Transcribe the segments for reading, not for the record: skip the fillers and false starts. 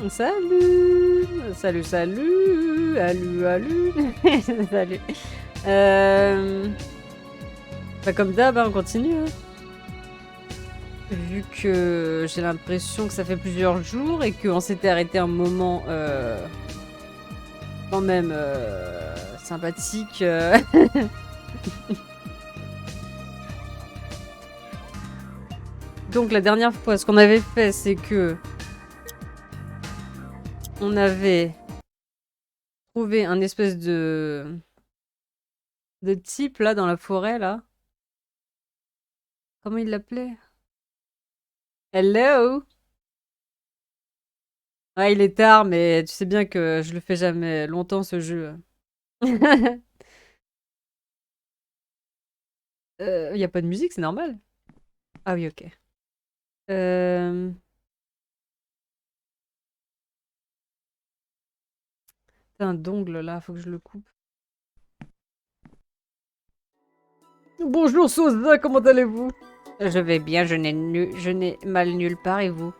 Salut. Salut, salut. Alu, alu. Salut. Bah comme d'hab, hein, on continue. Hein. Vu que j'ai l'impression que ça fait plusieurs jours et qu'on s'était arrêté un moment quand même sympathique. Donc la dernière fois, ce qu'on avait fait, c'est que on avait trouvé un espèce de type là dans la forêt là. Comment il l'appelait? Hello? Ouais, il est tard, mais tu sais bien que je le fais jamais longtemps ce jeu. Y a pas de musique, c'est normal. Ah oui, ok. T'as un dongle là, faut que je le coupe. Bonjour Sosa, comment allez-vous? Je vais bien, je n'ai mal nulle part et vous?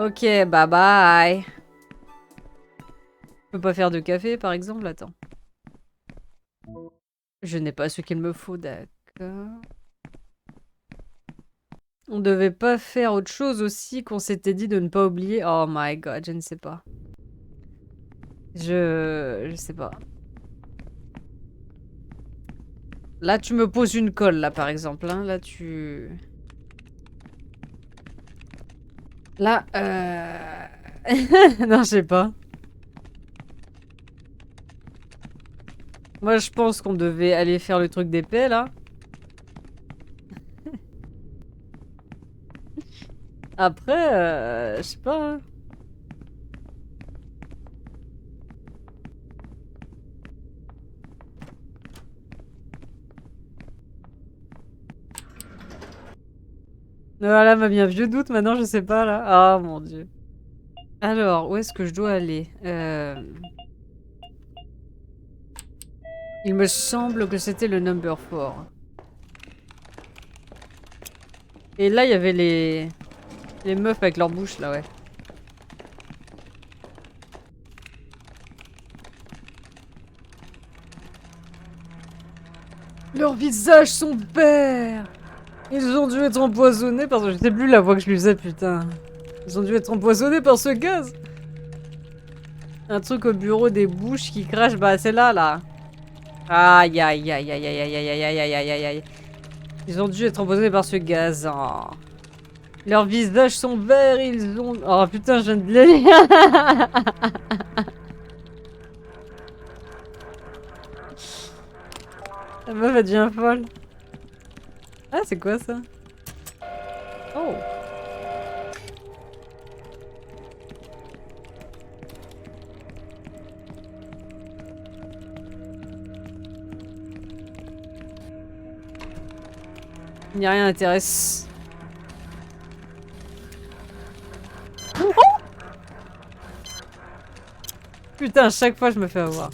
Ok, bye bye. Je peux pas faire de café par exemple, attends. Je n'ai pas ce qu'il me faut, d'accord. On devait pas faire autre chose aussi qu'on s'était dit de ne pas oublier. Oh my god, je ne sais pas. Je sais pas. Là, tu me poses une colle, là, par exemple. Hein. Là, tu... Là, non, je sais pas. Moi, je pense qu'on devait aller faire le truc d'épée, là. Après, je sais pas. Hein. Voilà, m'a mis un vieux doute, maintenant, je sais pas, là. Ah, mon Dieu. Alors, où est-ce que je dois aller Il me semble que c'était le number 4. Et là, il y avait les meufs avec leur bouche, là, ouais. Leurs visages sont verts. Ils ont dû être empoisonnés parce que je sais plus la voix que je lui faisais, putain. Ils ont dû être empoisonnés par ce gaz. Un truc au bureau des bouches qui crache, bah c'est là, là. Aïe, aïe, aïe, aïe, aïe, aïe, aïe, aïe, aïe, aïe, aïe, aïe. Ils ont dû être empoisonnés par ce gaz. Oh. Leurs visages sont verts, ils ont... Oh putain, je viens de les... La meuf, elle devient folle. Ah, c'est quoi ça? Oh. Il n'y a rien d'intéressant. Oh putain, à chaque fois je me fais avoir.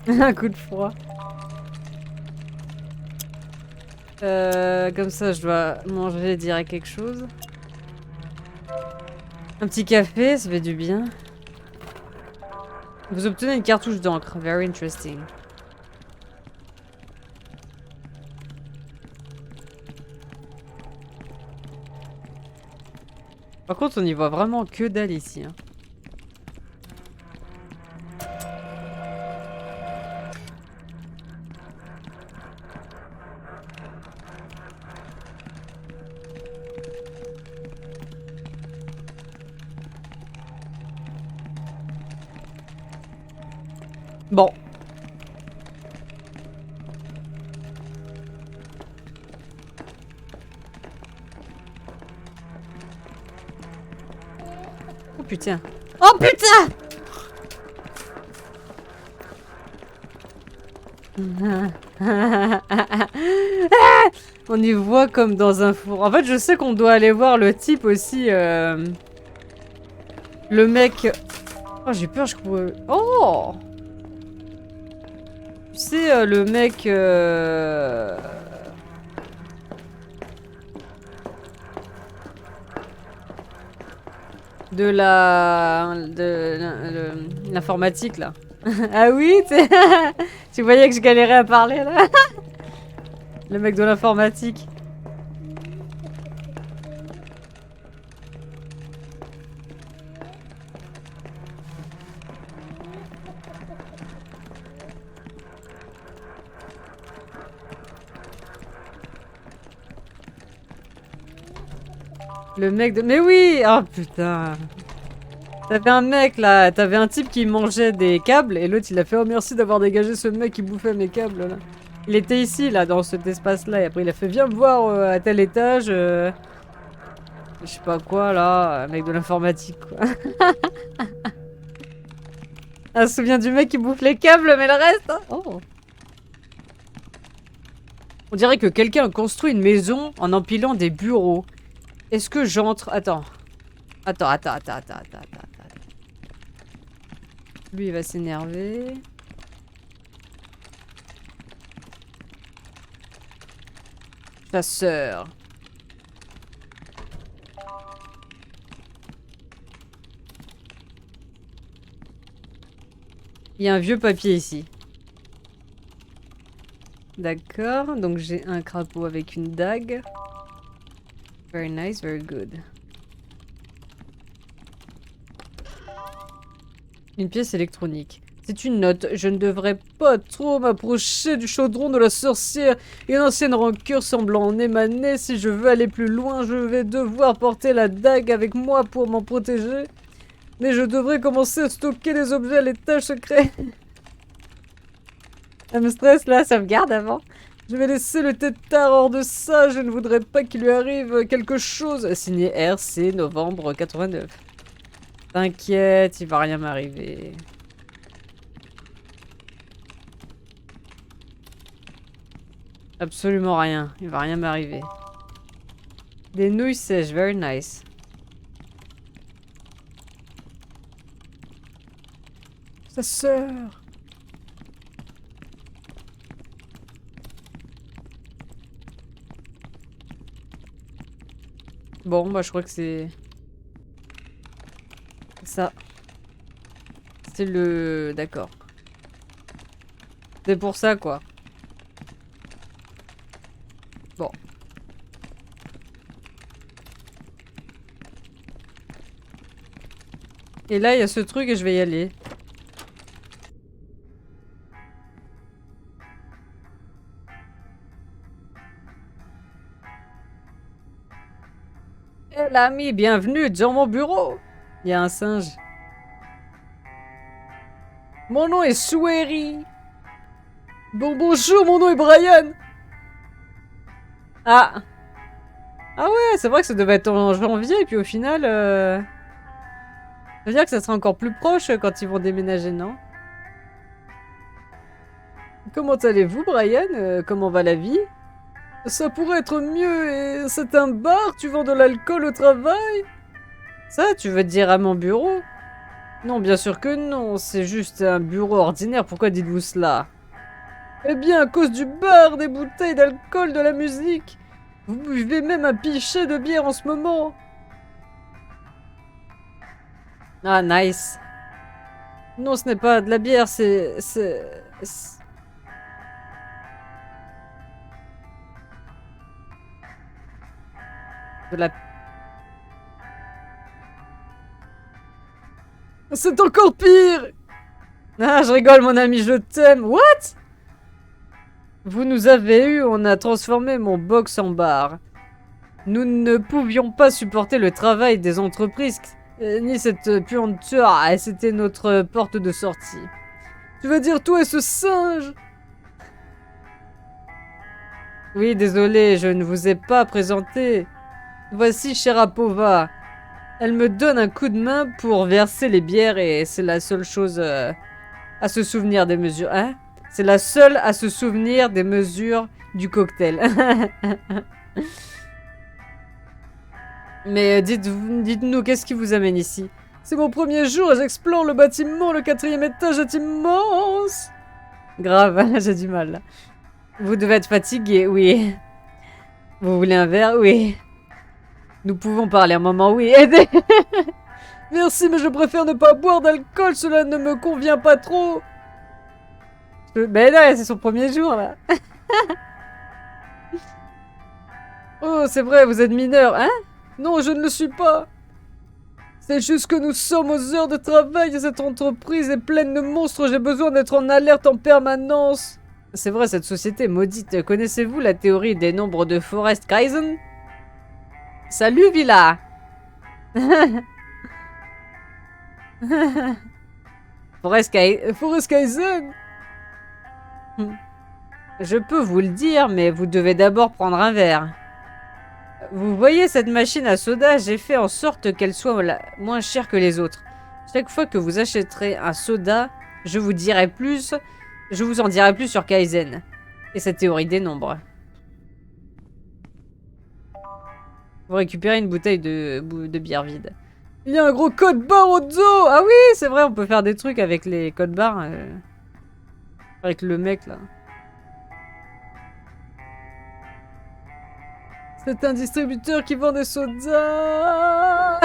Un coup de froid. Comme ça, je dois manger direct quelque chose. Un petit café, ça fait du bien. Vous obtenez une cartouche d'encre. Very interesting. Par contre, on y voit vraiment que dalle ici. Hein. Bon. Oh putain. Oh putain. On y voit comme dans un four. En fait, je sais qu'on doit aller voir le type aussi. Le mec... Oh, j'ai peur, je crois... Oh! Tu sais, le mec... de l'informatique là. Ah oui, tu voyais que je galérais à parler là. Le mec de l'informatique. Le mec de... Mais oui! Oh putain! T'avais un mec là, t'avais un type qui mangeait des câbles et l'autre il a fait oh merci d'avoir dégagé ce mec qui bouffait mes câbles là. Il était ici là dans cet espace là et après il a fait viens me voir à tel étage. Je sais pas quoi là, un mec de l'informatique quoi. Ah, je me souviens du mec qui bouffe les câbles mais le reste... Hein. Oh. On dirait que quelqu'un a construit une maison en empilant des bureaux. Est-ce que j'entre... Attends. Attends. Lui, il va s'énerver. Ta sœur. Il y a un vieux papier ici. D'accord, donc j'ai un crapaud avec une dague. Very nice, very good. Une pièce électronique. C'est une note. Je ne devrais pas trop m'approcher du chaudron de la sorcière. Une ancienne rancœur semble en émaner. Si je veux aller plus loin, je vais devoir porter la dague avec moi pour m'en protéger. Mais je devrais commencer à stocker des objets à l'étage secret. Ça me stresse là, sauvegarde avant. Je vais laisser le tétard hors de ça. Je ne voudrais pas qu'il lui arrive quelque chose. Signé RC, novembre 89. T'inquiète, il va rien m'arriver. Absolument rien. Il va rien m'arriver. Des nouilles sèches, very nice. Sa sœur. Bon, bah je crois que c'est... ça. C'est le... D'accord. C'est pour ça, quoi. Bon. Et là, il y a ce truc et je vais y aller. Eh l'ami, bienvenue dans mon bureau. Il y a un singe. Mon nom est Soueri. Bonjour, mon nom est Brian. Ah. Ah ouais, c'est vrai que ça devait être en janvier, et puis au final... Ça veut dire que ça sera encore plus proche quand ils vont déménager, non? Comment allez-vous, Brian? Comment va la vie? Ça pourrait être mieux, et c'est un bar? Tu vends de l'alcool au travail? Ça, tu veux dire à mon bureau? Non, bien sûr que non, c'est juste un bureau ordinaire, pourquoi dites-vous cela? Eh bien, à cause du bar, des bouteilles d'alcool, de la musique. Vous buvez même un pichet de bière en ce moment. Ah, nice. Non, ce n'est pas de la bière, c'est... de la... C'est encore pire. Ah, je rigole, mon ami, je t'aime. What? Vous nous avez eu, on a transformé mon box en bar. Nous ne pouvions pas supporter le travail des entreprises, ni cette puanteur. Ah, c'était notre porte de sortie. Tu vas dire toi et ce singe? Oui, désolé, je ne vous ai pas présenté. Voici Sharapova. Elle me donne un coup de main pour verser les bières et c'est la seule chose à se souvenir des mesures. Hein? C'est la seule à se souvenir des mesures du cocktail. Mais dites-nous, qu'est-ce qui vous amène ici? C'est mon premier jour et j'explore le bâtiment, le 4e étage est immense. Grave, j'ai du mal là. Vous devez être fatigué, oui. Vous voulez un verre? Oui. Nous pouvons parler un moment, oui. Merci, mais je préfère ne pas boire d'alcool, cela ne me convient pas trop. Mais là, c'est son premier jour, là. Oh, c'est vrai, vous êtes mineur, hein? Non, je ne le suis pas. C'est juste que nous sommes aux heures de travail et cette entreprise est pleine de monstres. J'ai besoin d'être en alerte en permanence. C'est vrai, cette société maudite. Connaissez-vous la théorie des nombres de Forest Kaizen? Salut, Villa. Forest Kaizen. Je peux vous le dire, mais vous devez d'abord prendre un verre. Vous voyez cette machine à soda, j'ai fait en sorte qu'elle soit moins chère que les autres. Chaque fois que vous achèterez un soda, je vous en dirai plus sur Kaizen et sa théorie des nombres. Vous récupérez une bouteille de bière vide. Il y a un gros code barre au dos. Ah oui, c'est vrai, on peut faire des trucs avec les codes barres. Avec le mec là. C'est un distributeur qui vend des sodas.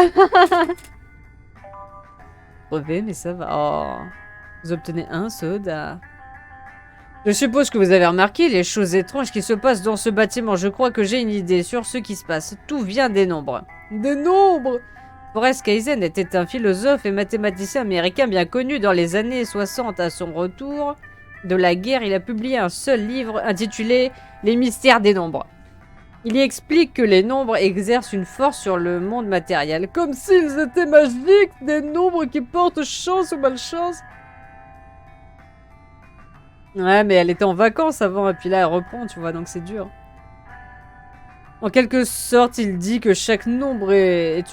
Brevet, mais ça va. Oh. Vous obtenez un soda. Je suppose que vous avez remarqué les choses étranges qui se passent dans ce bâtiment. Je crois que j'ai une idée sur ce qui se passe. Tout vient des nombres. Des nombres? Forrest Kaizen était un philosophe et mathématicien américain bien connu dans les années 60. À son retour de la guerre, il a publié un seul livre intitulé « Les mystères des nombres ». Il y explique que les nombres exercent une force sur le monde matériel. Comme s'ils étaient magiques, des nombres qui portent chance ou malchance. Ouais, mais elle était en vacances avant, et puis là, elle reprend, tu vois, donc c'est dur. En quelque sorte, il dit que chaque nombre est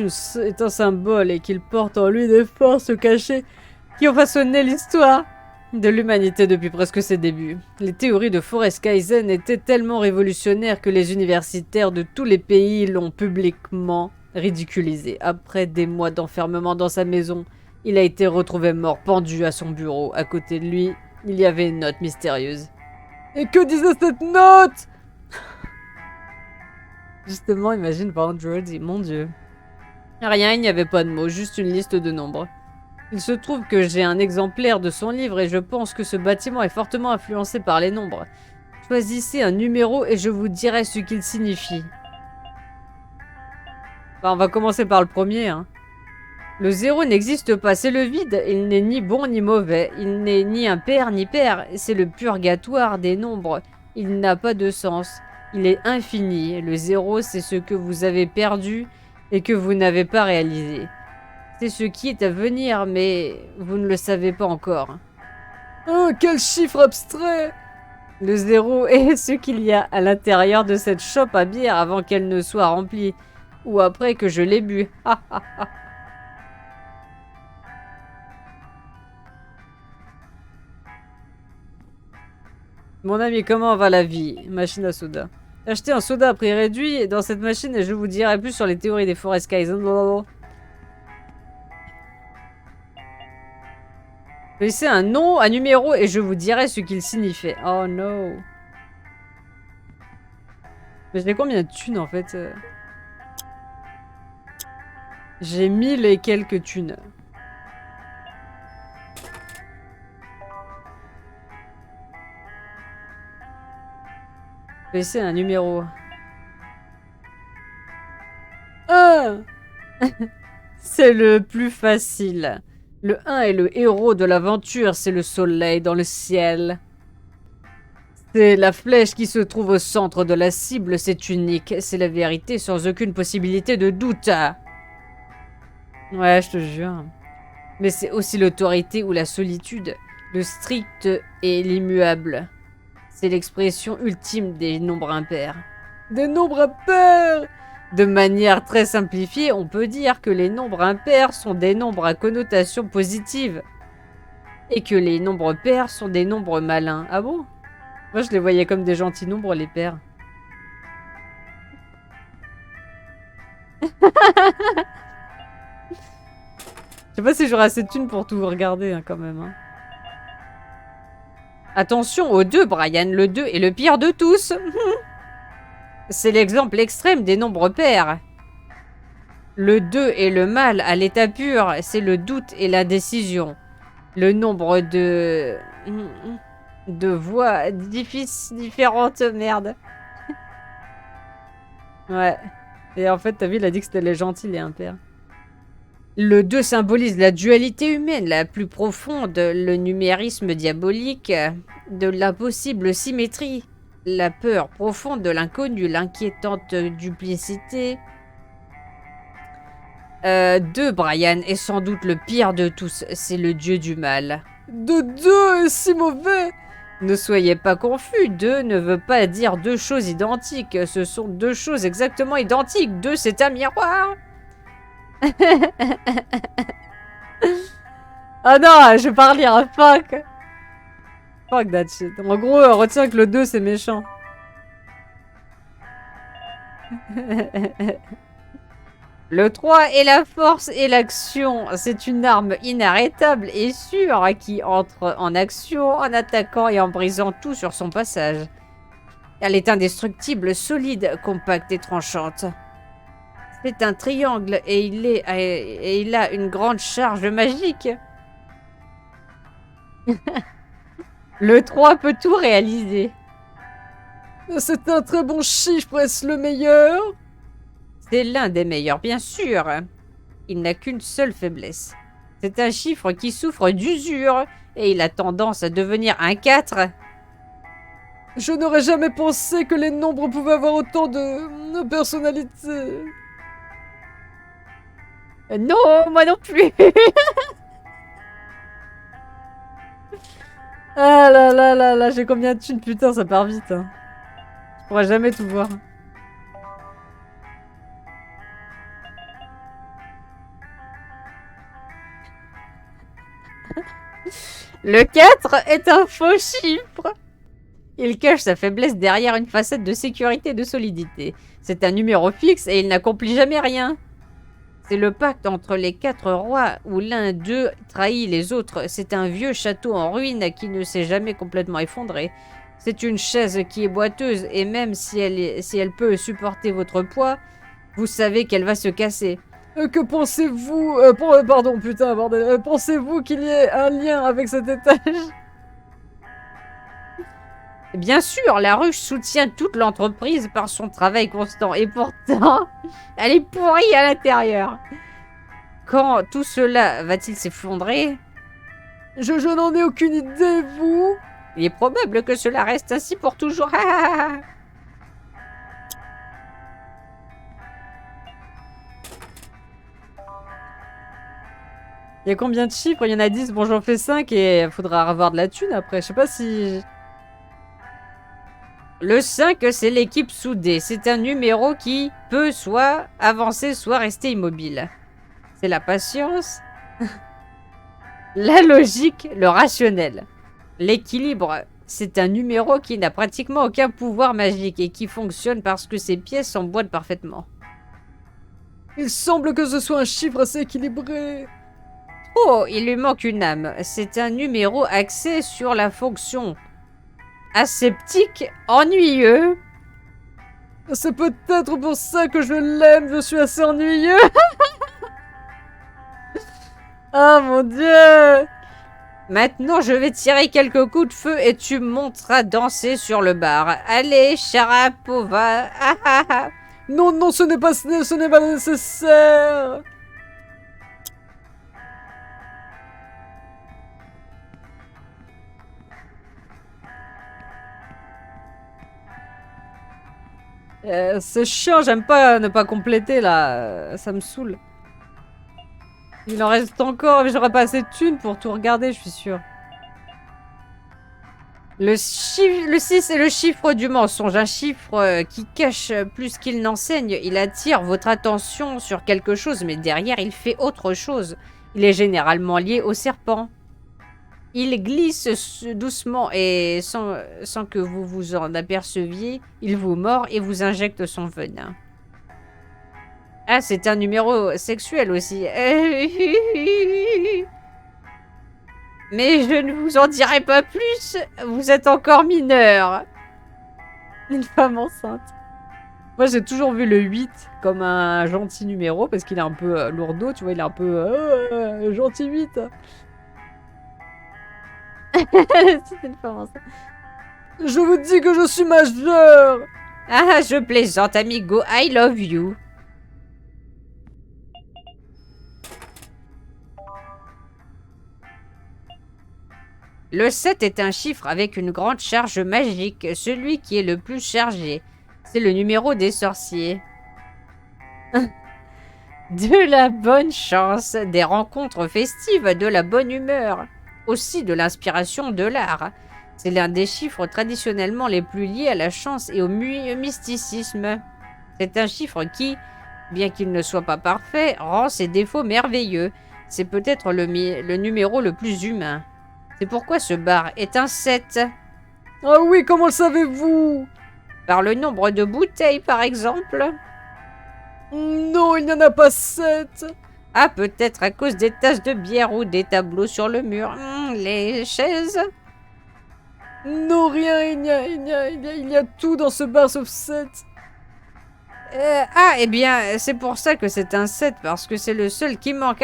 un symbole et qu'il porte en lui des forces cachées qui ont façonné l'histoire de l'humanité depuis presque ses débuts. Les théories de Forrest Kaizen étaient tellement révolutionnaires que les universitaires de tous les pays l'ont publiquement ridiculisé. Après des mois d'enfermement dans sa maison, il a été retrouvé mort, pendu à son bureau. À côté de lui, il y avait une note mystérieuse. Et que disait cette note? Justement, imagine par Android, mon dieu. Rien, il n'y avait pas de mots, juste une liste de nombres. Il se trouve que j'ai un exemplaire de son livre et je pense que ce bâtiment est fortement influencé par les nombres. Choisissez un numéro et je vous dirai ce qu'il signifie. Enfin, on va commencer par le premier. Hein. Le 0 n'existe pas, c'est le vide. Il n'est ni bon ni mauvais. Il n'est ni impair ni pair. C'est le purgatoire des nombres. Il n'a pas de sens. Il est infini. Le 0, c'est ce que vous avez perdu et que vous n'avez pas réalisé. C'est ce qui est à venir, mais vous ne le savez pas encore. Oh, quel chiffre abstrait! Le 0 est ce qu'il y a à l'intérieur de cette chope à bière avant qu'elle ne soit remplie. Ou après que je l'ai bu. Mon ami, comment va la vie? Machine à soda. Achetez un soda à prix réduit dans cette machine et je vous dirai plus sur les théories des Forrest Kaizen. Laissez un nom, un numéro et je vous dirai ce qu'il signifiait. Oh no. Mais j'ai combien de thunes en fait? J'ai 1000 et quelques thunes. Laissez un numéro. 1. C'est le plus facile. Le 1 est le héros de l'aventure, c'est le soleil dans le ciel. C'est la flèche qui se trouve au centre de la cible, c'est unique. C'est la vérité sans aucune possibilité de doute. Ouais, je te jure. Mais c'est aussi l'autorité ou la solitude. Le strict et l'immuable. C'est l'expression ultime des nombres impairs. Des nombres impairs! De manière très simplifiée, on peut dire que les nombres impairs sont des nombres à connotation positive. Et que les nombres pairs sont des nombres malins. Ah bon? Moi, je les voyais comme des gentils nombres, les pairs. Je sais pas si j'aurai assez de thunes pour tout regarder, hein, quand même. Hein. Attention au 2, Brian. Le 2 est le pire de tous. C'est l'exemple extrême des nombres pairs. Le 2 est le mal à l'état pur, c'est le doute et l'indécision. Le nombre de voix différentes, merde. Ouais. Et en fait, t'as vu, il a dit que c'était les gentils, les impairs. Le 2 symbolise la dualité humaine la plus profonde, le numérisme diabolique, de l'impossible symétrie, la peur profonde de l'inconnu, l'inquiétante duplicité. 2, Brian, est sans doute le pire de tous, c'est le dieu du mal. De 2 est si mauvais! Ne soyez pas confus, 2 ne veut pas dire deux choses identiques, ce sont deux choses exactement identiques, 2 c'est un miroir! Ah non, je vais pas relire, fuck! Fuck that shit. En gros, retiens que le 2 c'est méchant. Le 3 est la force et l'action. C'est une arme inarrêtable et sûre qui entre en action en attaquant et en brisant tout sur son passage. Elle est indestructible, solide, compacte et tranchante. C'est un triangle et il a une grande charge magique. Le 3 peut tout réaliser. C'est un très bon chiffre, est-ce le meilleur? C'est l'un des meilleurs, bien sûr. Il n'a qu'une seule faiblesse. C'est un chiffre qui souffre d'usure et il a tendance à devenir un 4. Je n'aurais jamais pensé que les nombres pouvaient avoir autant de personnalité. Non, moi non plus. Ah là là là là, j'ai combien de thunes? Putain, ça part vite. Hein. Je pourrais jamais tout voir. Le 4 est un faux chiffre. Il cache sa faiblesse derrière une facette de sécurité et de solidité. C'est un numéro fixe et il n'accomplit jamais rien. C'est le pacte entre les 4 rois où l'un d'eux trahit les autres. C'est un vieux château en ruine qui ne s'est jamais complètement effondré. C'est une chaise qui est boiteuse et même si elle peut supporter votre poids, vous savez qu'elle va se casser. Que pensez-vous... pardon, putain, bordel. Pensez-vous qu'il y ait un lien avec cet étage? Bien sûr, la ruche soutient toute l'entreprise par son travail constant. Et pourtant, elle est pourrie à l'intérieur. Quand tout cela va-t-il s'effondrer? Je n'en ai aucune idée, vous? Il est probable que cela reste ainsi pour toujours. Il y a combien de chiffres? Il y en a 10. Bon, j'en fais 5 et il faudra avoir de la thune après. Je sais pas si... Le 5, c'est l'équipe soudée. C'est un numéro qui peut soit avancer, soit rester immobile. C'est la patience, la logique, le rationnel. L'équilibre, c'est un numéro qui n'a pratiquement aucun pouvoir magique et qui fonctionne parce que ses pièces s'emboîtent parfaitement. Il semble que ce soit un chiffre assez équilibré. Oh, il lui manque une âme. C'est un numéro axé sur la fonction. Aseptique, ennuyeux. C'est peut-être pour ça que je l'aime, je suis assez ennuyeux. Oh mon dieu. Maintenant, je vais tirer quelques coups de feu et tu monteras danser sur le bar. Allez, Sharapova. Ah, ah, ah. Non, non, ce n'est pas nécessaire. C'est chiant, j'aime pas ne pas compléter là, ça me saoule. Il en reste encore, mais j'aurais pas assez de thunes pour tout regarder, je suis sûre. Le 6 est le chiffre du mensonge, un chiffre qui cache plus qu'il n'enseigne. Il attire votre attention sur quelque chose, mais derrière il fait autre chose. Il est généralement lié au serpent. Il glisse doucement et sans que vous vous en aperceviez, il vous mord et vous injecte son venin. Ah, c'est un numéro sexuel aussi. Mais je ne vous en dirai pas plus. Vous êtes encore mineur. Une femme enceinte. Moi, j'ai toujours vu le 8 comme un gentil numéro parce qu'il est un peu lourdeau, tu vois, il est un peu gentil 8. C'était une femme enceinte. Je vous dis que je suis majeur. Ah, je plaisante, amigo. I love you. Le 7 est un chiffre avec une grande charge magique, celui qui est le plus chargé. C'est le numéro des sorciers. De la bonne chance, des rencontres festives, de la bonne humeur. Aussi de l'inspiration de l'art. C'est l'un des chiffres traditionnellement les plus liés à la chance et au mysticisme. C'est un chiffre qui, bien qu'il ne soit pas parfait, rend ses défauts merveilleux. C'est peut-être le numéro le plus humain. C'est pourquoi ce bar est un 7. Ah oui, comment le savez-vous? Par le nombre de bouteilles, par exemple. Non, il n'y en a pas 7. Ah, peut-être à cause des tasses de bière ou des tableaux sur le mur. Les chaises. Non, rien, il y a tout dans ce bar sauf 7. Eh bien, c'est pour ça que c'est un 7, parce que c'est le seul qui manque.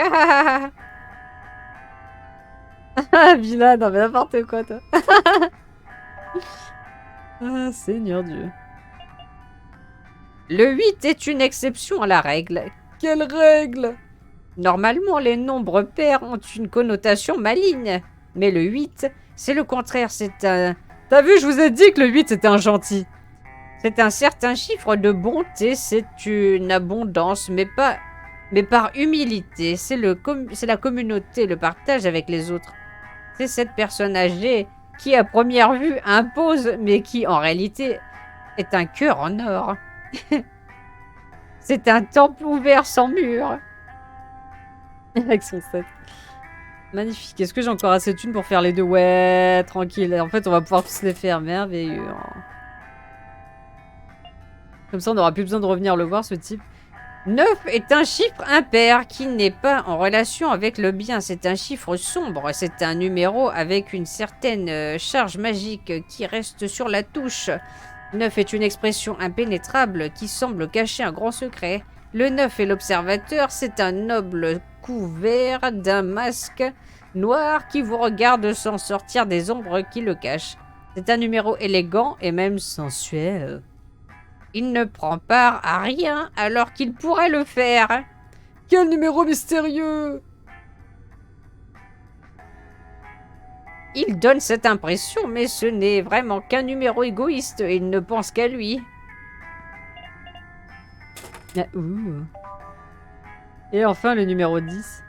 Ah, Villa, non mais n'importe quoi, toi. Ah, Seigneur Dieu. Le 8 est une exception à la règle. Quelle règle? Normalement, les nombres pairs ont une connotation maligne. Mais le 8, c'est le contraire, c'est un... T'as vu, je vous ai dit que le 8 c'était un gentil. C'est un certain chiffre de bonté, c'est une abondance, mais par humilité. C'est la communauté, le partage avec les autres. C'est cette personne âgée qui, à première vue, impose, mais qui, en réalité, est un cœur en or. C'est un temple ouvert sans mur. Avec son 7. Magnifique. Est-ce que j'ai encore assez de thunes pour faire les deux? Ouais, tranquille. En fait, on va pouvoir tous les faire. Merveilleux. Comme ça, on n'aura plus besoin de revenir le voir, ce type. 9 est un chiffre impair qui n'est pas en relation avec le bien. C'est un chiffre sombre. C'est un numéro avec une certaine charge magique qui reste sur la touche. 9 est une expression impénétrable qui semble cacher un grand secret. Le 9 est l'observateur. C'est un noble couvert d'un masque noir qui vous regarde sans sortir des ombres qui le cachent. C'est un numéro élégant et même sensuel. Il ne prend part à rien alors qu'il pourrait le faire. Quel numéro mystérieux! Il donne cette impression, mais ce n'est vraiment qu'un numéro égoïste. Il ne pense qu'à lui. Ah, ouh. Et enfin, le numéro 10.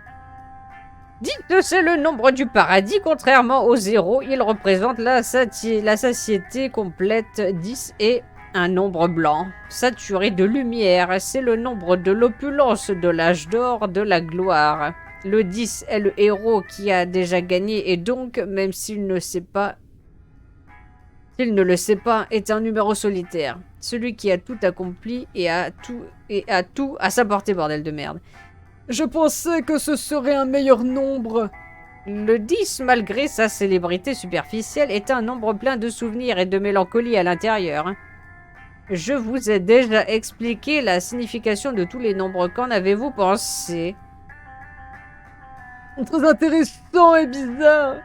Dites que c'est le nombre du paradis, contrairement au 0. Il représente la satiété complète. 10 est un nombre blanc, saturé de lumière. C'est le nombre de l'opulence, de l'âge d'or, de la gloire. Le 10 est le héros qui a déjà gagné et donc, même s'il ne le sait pas, est un numéro solitaire. Celui qui a tout accompli et a tout à sa portée, bordel de merde. Je pensais que ce serait un meilleur nombre. Le 10, malgré sa célébrité superficielle, est un nombre plein de souvenirs et de mélancolie à l'intérieur. Je vous ai déjà expliqué la signification de tous les nombres. Qu'en avez-vous pensé? Très intéressant et bizarre.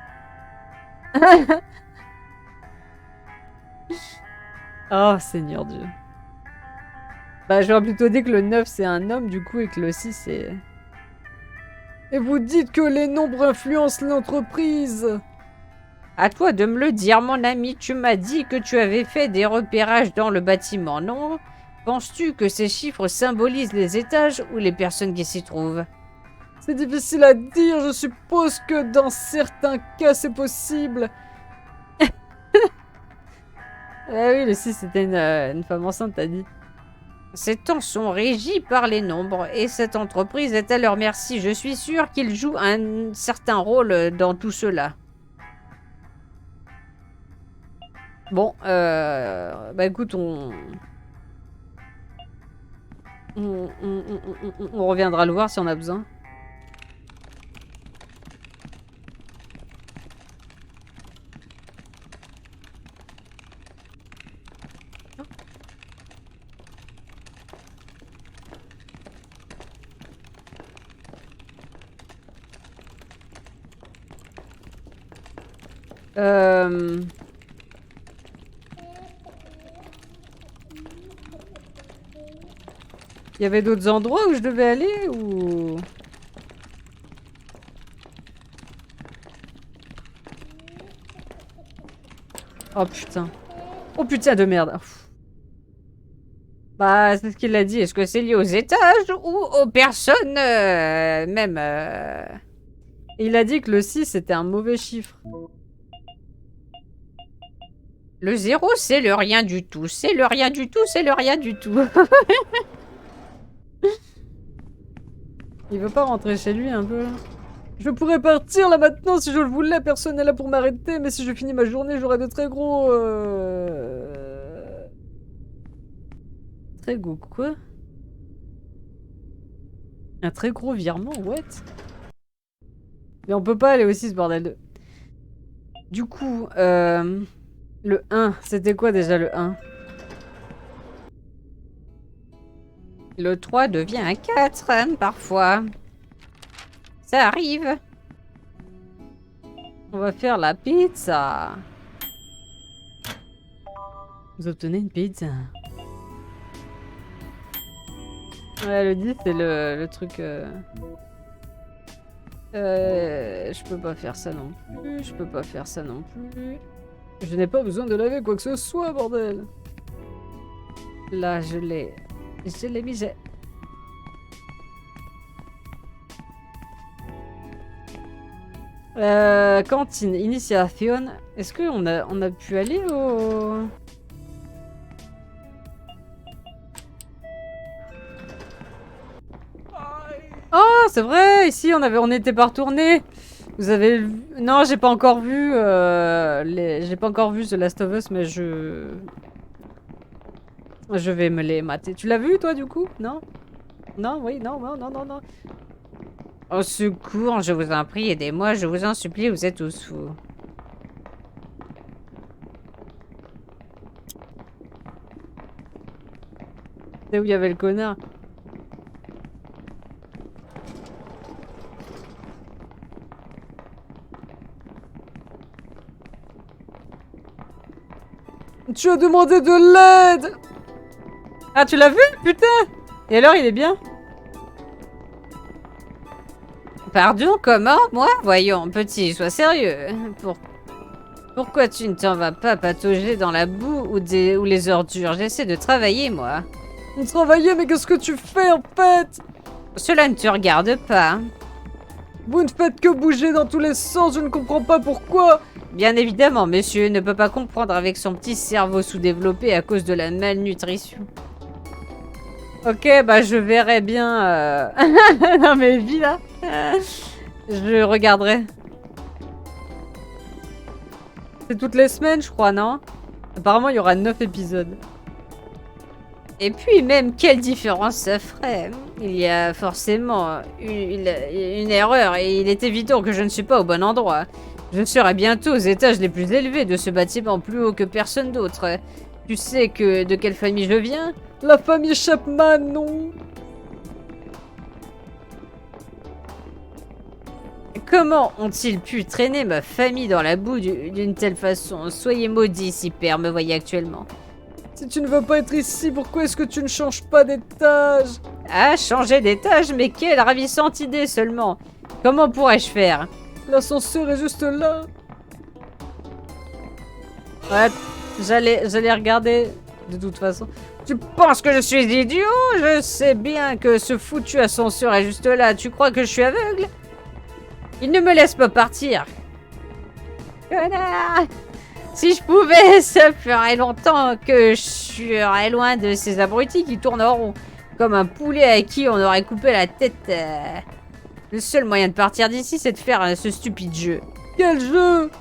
Oh, Seigneur Dieu. Bah, j'aurais plutôt dit que le 9 c'est un homme, du coup, et que le 6 c'est... Et vous dites que les nombres influencent l'entreprise. À toi de me le dire, mon ami. Tu m'as dit que tu avais fait des repérages dans le bâtiment, non? Penses-tu que ces chiffres symbolisent les étages ou les personnes qui s'y trouvent? C'est difficile à dire, je suppose que dans certains cas c'est possible. Ah oui, le 6 c'était une femme enceinte, t'as dit. Ces temps sont régis par les nombres et cette entreprise est à leur merci. Je suis sûr qu'ils jouent un certain rôle dans tout cela. Bon, bah écoute, on reviendra le voir si on a besoin. Il y avait d'autres endroits où je devais aller ou... Oh putain. Oh putain de merde. Ouf. Bah, c'est ce qu'il a dit. Est-ce que c'est lié aux étages ou aux personnes même Il a dit que le 6 c'était un mauvais chiffre. Le 0, c'est le rien du tout. C'est le rien du tout, c'est le rien du tout. Il veut pas rentrer chez lui un peu là? Je pourrais partir là maintenant si je le voulais, personne n'est là pour m'arrêter, mais si je finis ma journée, j'aurai de très gros... Très gros quoi? Un très gros virement, what? Mais on peut pas aller aussi ce bordel de... Du coup, le 1, c'était quoi déjà le 1? Le 3 devient un 4, hein, parfois. Ça arrive. On va faire la pizza. Vous obtenez une pizza. Ouais, le 10, c'est le truc... je peux pas faire ça non plus. Je peux pas faire ça non plus. Je n'ai pas besoin de laver quoi que ce soit, bordel. Là, je l'ai. Je l'ai mis. Cantine, initiation. Est-ce qu'on on a pu aller au... Oh, c'est vrai, ici on était pas retourné. Vous avez vu... Non, j'ai pas encore vu j'ai pas encore vu The Last of Us, mais je vais me les mater. Tu l'as vu toi du coup? Non? Non, oui, non, non, non, non, non. Au secours, je vous en prie, aidez-moi, je vous en supplie, vous êtes tous fous. C'est où il y avait le connard? Tu as demandé de l'aide! Ah, tu l'as vu? Putain! Et alors, il est bien? Pardon, comment? Moi? Voyons, petit, sois sérieux. Pourquoi tu ne t'en vas pas patauger dans la boue ou les ordures? J'essaie de travailler, moi. Travailler, mais qu'est-ce que tu fais, en fait? Cela ne te regarde pas. Vous ne faites que bouger dans tous les sens, je ne comprends pas pourquoi. Bien évidemment, monsieur ne peut pas comprendre avec son petit cerveau sous-développé à cause de la malnutrition. Ok, bah je verrai bien... non mais vis là. Je regarderai. C'est toutes les semaines, je crois, non? Apparemment, il y aura 9 épisodes. Et puis même, quelle différence ça ferait? Il y a forcément une erreur et il est évident que je ne suis pas au bon endroit. Je serai bientôt aux étages les plus élevés de ce bâtiment, plus haut que personne d'autre. Tu sais de quelle famille je viens? La famille Chapman, non? Comment ont-ils pu traîner ma famille dans la boue d'une telle façon? Soyez maudits si père me voyait actuellement. Si tu ne veux pas être ici, pourquoi est-ce que tu ne changes pas d'étage? Ah, changer d'étage? Mais quelle ravissante idée seulement! Comment pourrais-je faire? L'ascenseur est juste là. Ouais, j'allais regarder de toute façon. Tu penses que je suis idiot? Je sais bien que ce foutu ascenseur est juste là. Tu crois que je suis aveugle? Il ne me laisse pas partir. Connard! Si je pouvais, ça ferait longtemps que je serais loin de ces abrutis qui tournent en rond. Comme un poulet à qui on aurait coupé la tête. Le seul moyen de partir d'ici, c'est de faire ce stupide jeu. Quel jeu?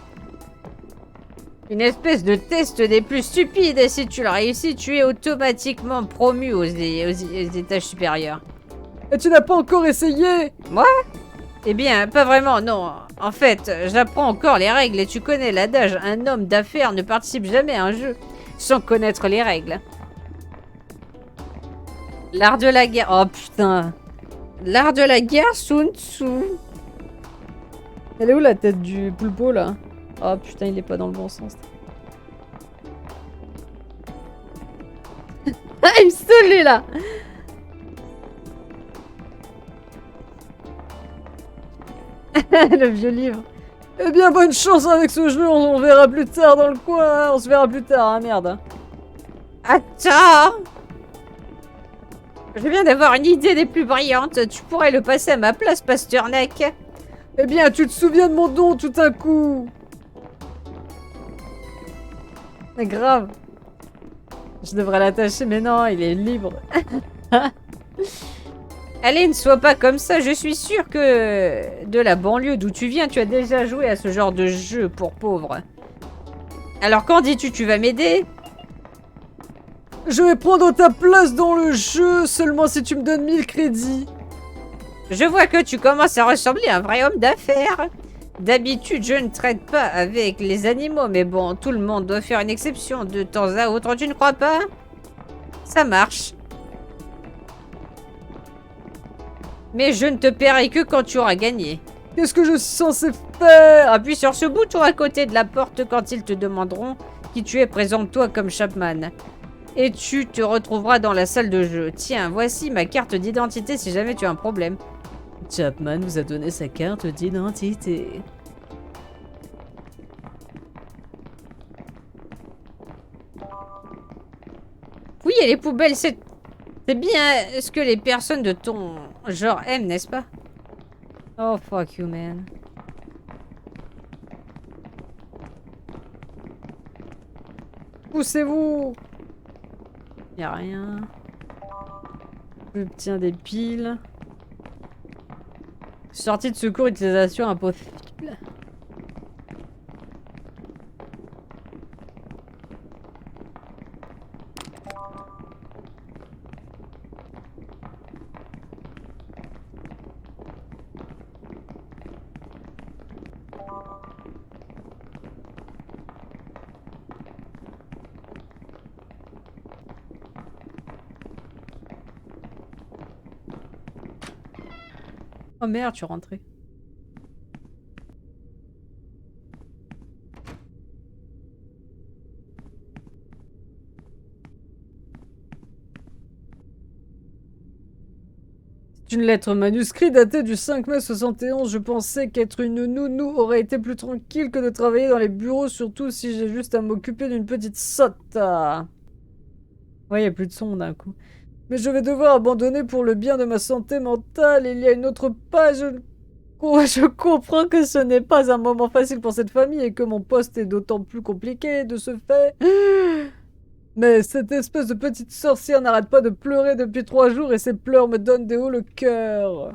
Une espèce de test des plus stupides. Et si tu le réussis, tu es automatiquement promu aux étages supérieurs. Et tu n'as pas encore essayé? Moi? Eh bien, pas vraiment, non. En fait, j'apprends encore les règles et tu connais l'adage, un homme d'affaires ne participe jamais à un jeu sans connaître les règles. L'art de la guerre... Oh putain. L'art de la guerre, Sun Tzu. Elle est où la tête du poulpeau là? Oh putain, il est pas dans le bon sens. Ah, il me saoule lui là. Le vieux livre. Eh bien, bonne chance avec ce jeu, on verra plus tard dans le coin. On se verra plus tard, hein, merde. Attends! Je viens d'avoir une idée des plus brillantes. Tu pourrais le passer à ma place, Pasternak. Eh bien, tu te souviens de mon don tout à coup. Mais grave. Je devrais l'attacher, mais non, il est libre. Allez, ne sois pas comme ça. Je suis sûre que de la banlieue d'où tu viens, tu as déjà joué à ce genre de jeu pour pauvres. Alors quand dis-tu tu vas m'aider? Je vais prendre ta place dans le jeu seulement si tu me donnes 1000 crédits. Je vois que tu commences à ressembler à un vrai homme d'affaires. D'habitude, je ne traite pas avec les animaux, mais bon, tout le monde doit faire une exception de temps à autre, tu ne crois pas? Ça marche. Mais je ne te paierai que quand tu auras gagné. Qu'est-ce que je suis censé faire? Appuie sur ce bouton à côté de la porte quand ils te demanderont qui tu es, présente-toi comme Chapman. Et tu te retrouveras dans la salle de jeu. Tiens, voici ma carte d'identité si jamais tu as un problème. Chapman vous a donné sa carte d'identité. Oui, et les poubelles, c'est bien ce que les personnes de ton genre aiment, n'est-ce pas? Oh, fuck you, man. Poussez-vous! Y'a rien. J'obtiens des piles. Sortie de secours, utilisation impossible. Oh merde, je suis rentrée. C'est une lettre manuscrite datée du 5 mai 71. Je pensais qu'être une nounou aurait été plus tranquille que de travailler dans les bureaux, surtout si j'ai juste à m'occuper d'une petite sotte. Ouais, y a plus de son d'un coup. Mais je vais devoir abandonner pour le bien de ma santé mentale. Il y a une autre page. Je comprends que ce n'est pas un moment facile pour cette famille et que mon poste est d'autant plus compliqué de ce fait. Mais cette espèce de petite sorcière n'arrête pas de pleurer depuis 3 jours et ses pleurs me donnent des hauts le cœur.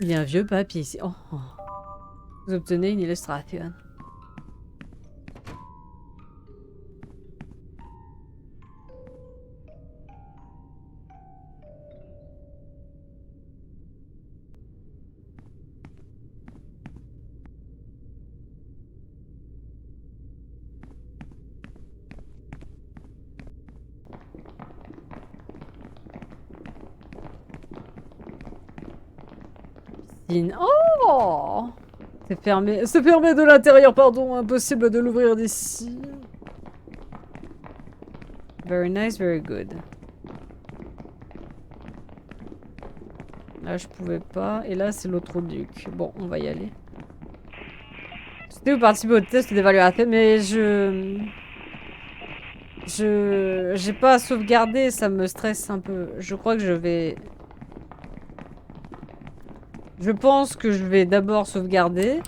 Il y a un vieux papier ici. Oh. Vous obtenez une illustration. Oh! C'est fermé. C'est fermé de l'intérieur, pardon. Impossible de l'ouvrir d'ici. Very nice, very good. Là, je pouvais pas. Et là, c'est l'autre duc. Bon, on va y aller. C'était où participer au test d'évaluation, mais j'ai pas à sauvegarder, ça me stresse un peu. Je crois que je vais... Je pense que je vais d'abord sauvegarder.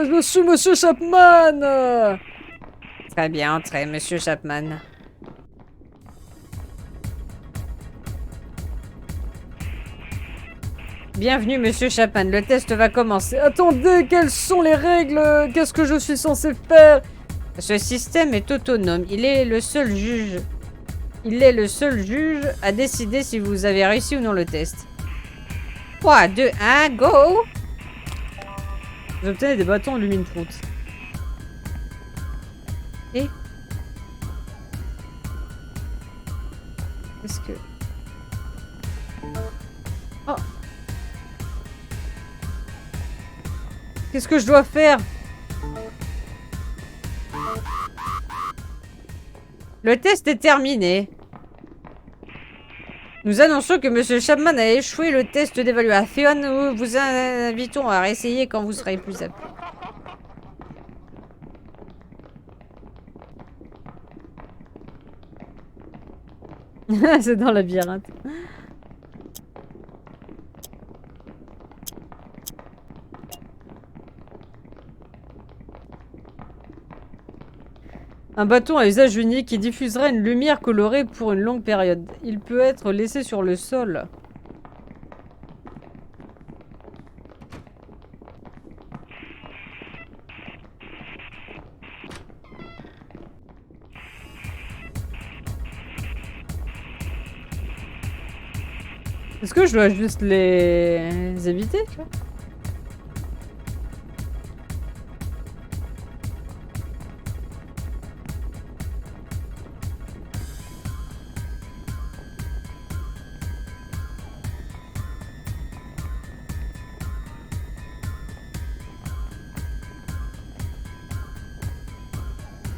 Je suis Monsieur Chapman. Très bien, entrez, Monsieur Chapman. Bienvenue, Monsieur Chapman. Le test va commencer. Attendez, quelles sont les règles? Qu'est-ce que je suis censé faire? Ce système est autonome. Il est le seul juge. Il est le seul juge à décider si vous avez réussi ou non le test. 3, 2, 1, go! Vous obtenez des bâtons en lumine-prout. Et Qu'est-ce que... Oh. Qu'est-ce que je dois faire? le test est terminé. Nous annonçons que Monsieur Chapman a échoué le test d'évaluation. Nous vous invitons à réessayer quand vous serez plus apte. C'est dans la labyrinthe. Un bâton à usage unique qui diffusera une lumière colorée pour une longue période. Il peut être laissé sur le sol. Est-ce que je dois juste les éviter, tu vois?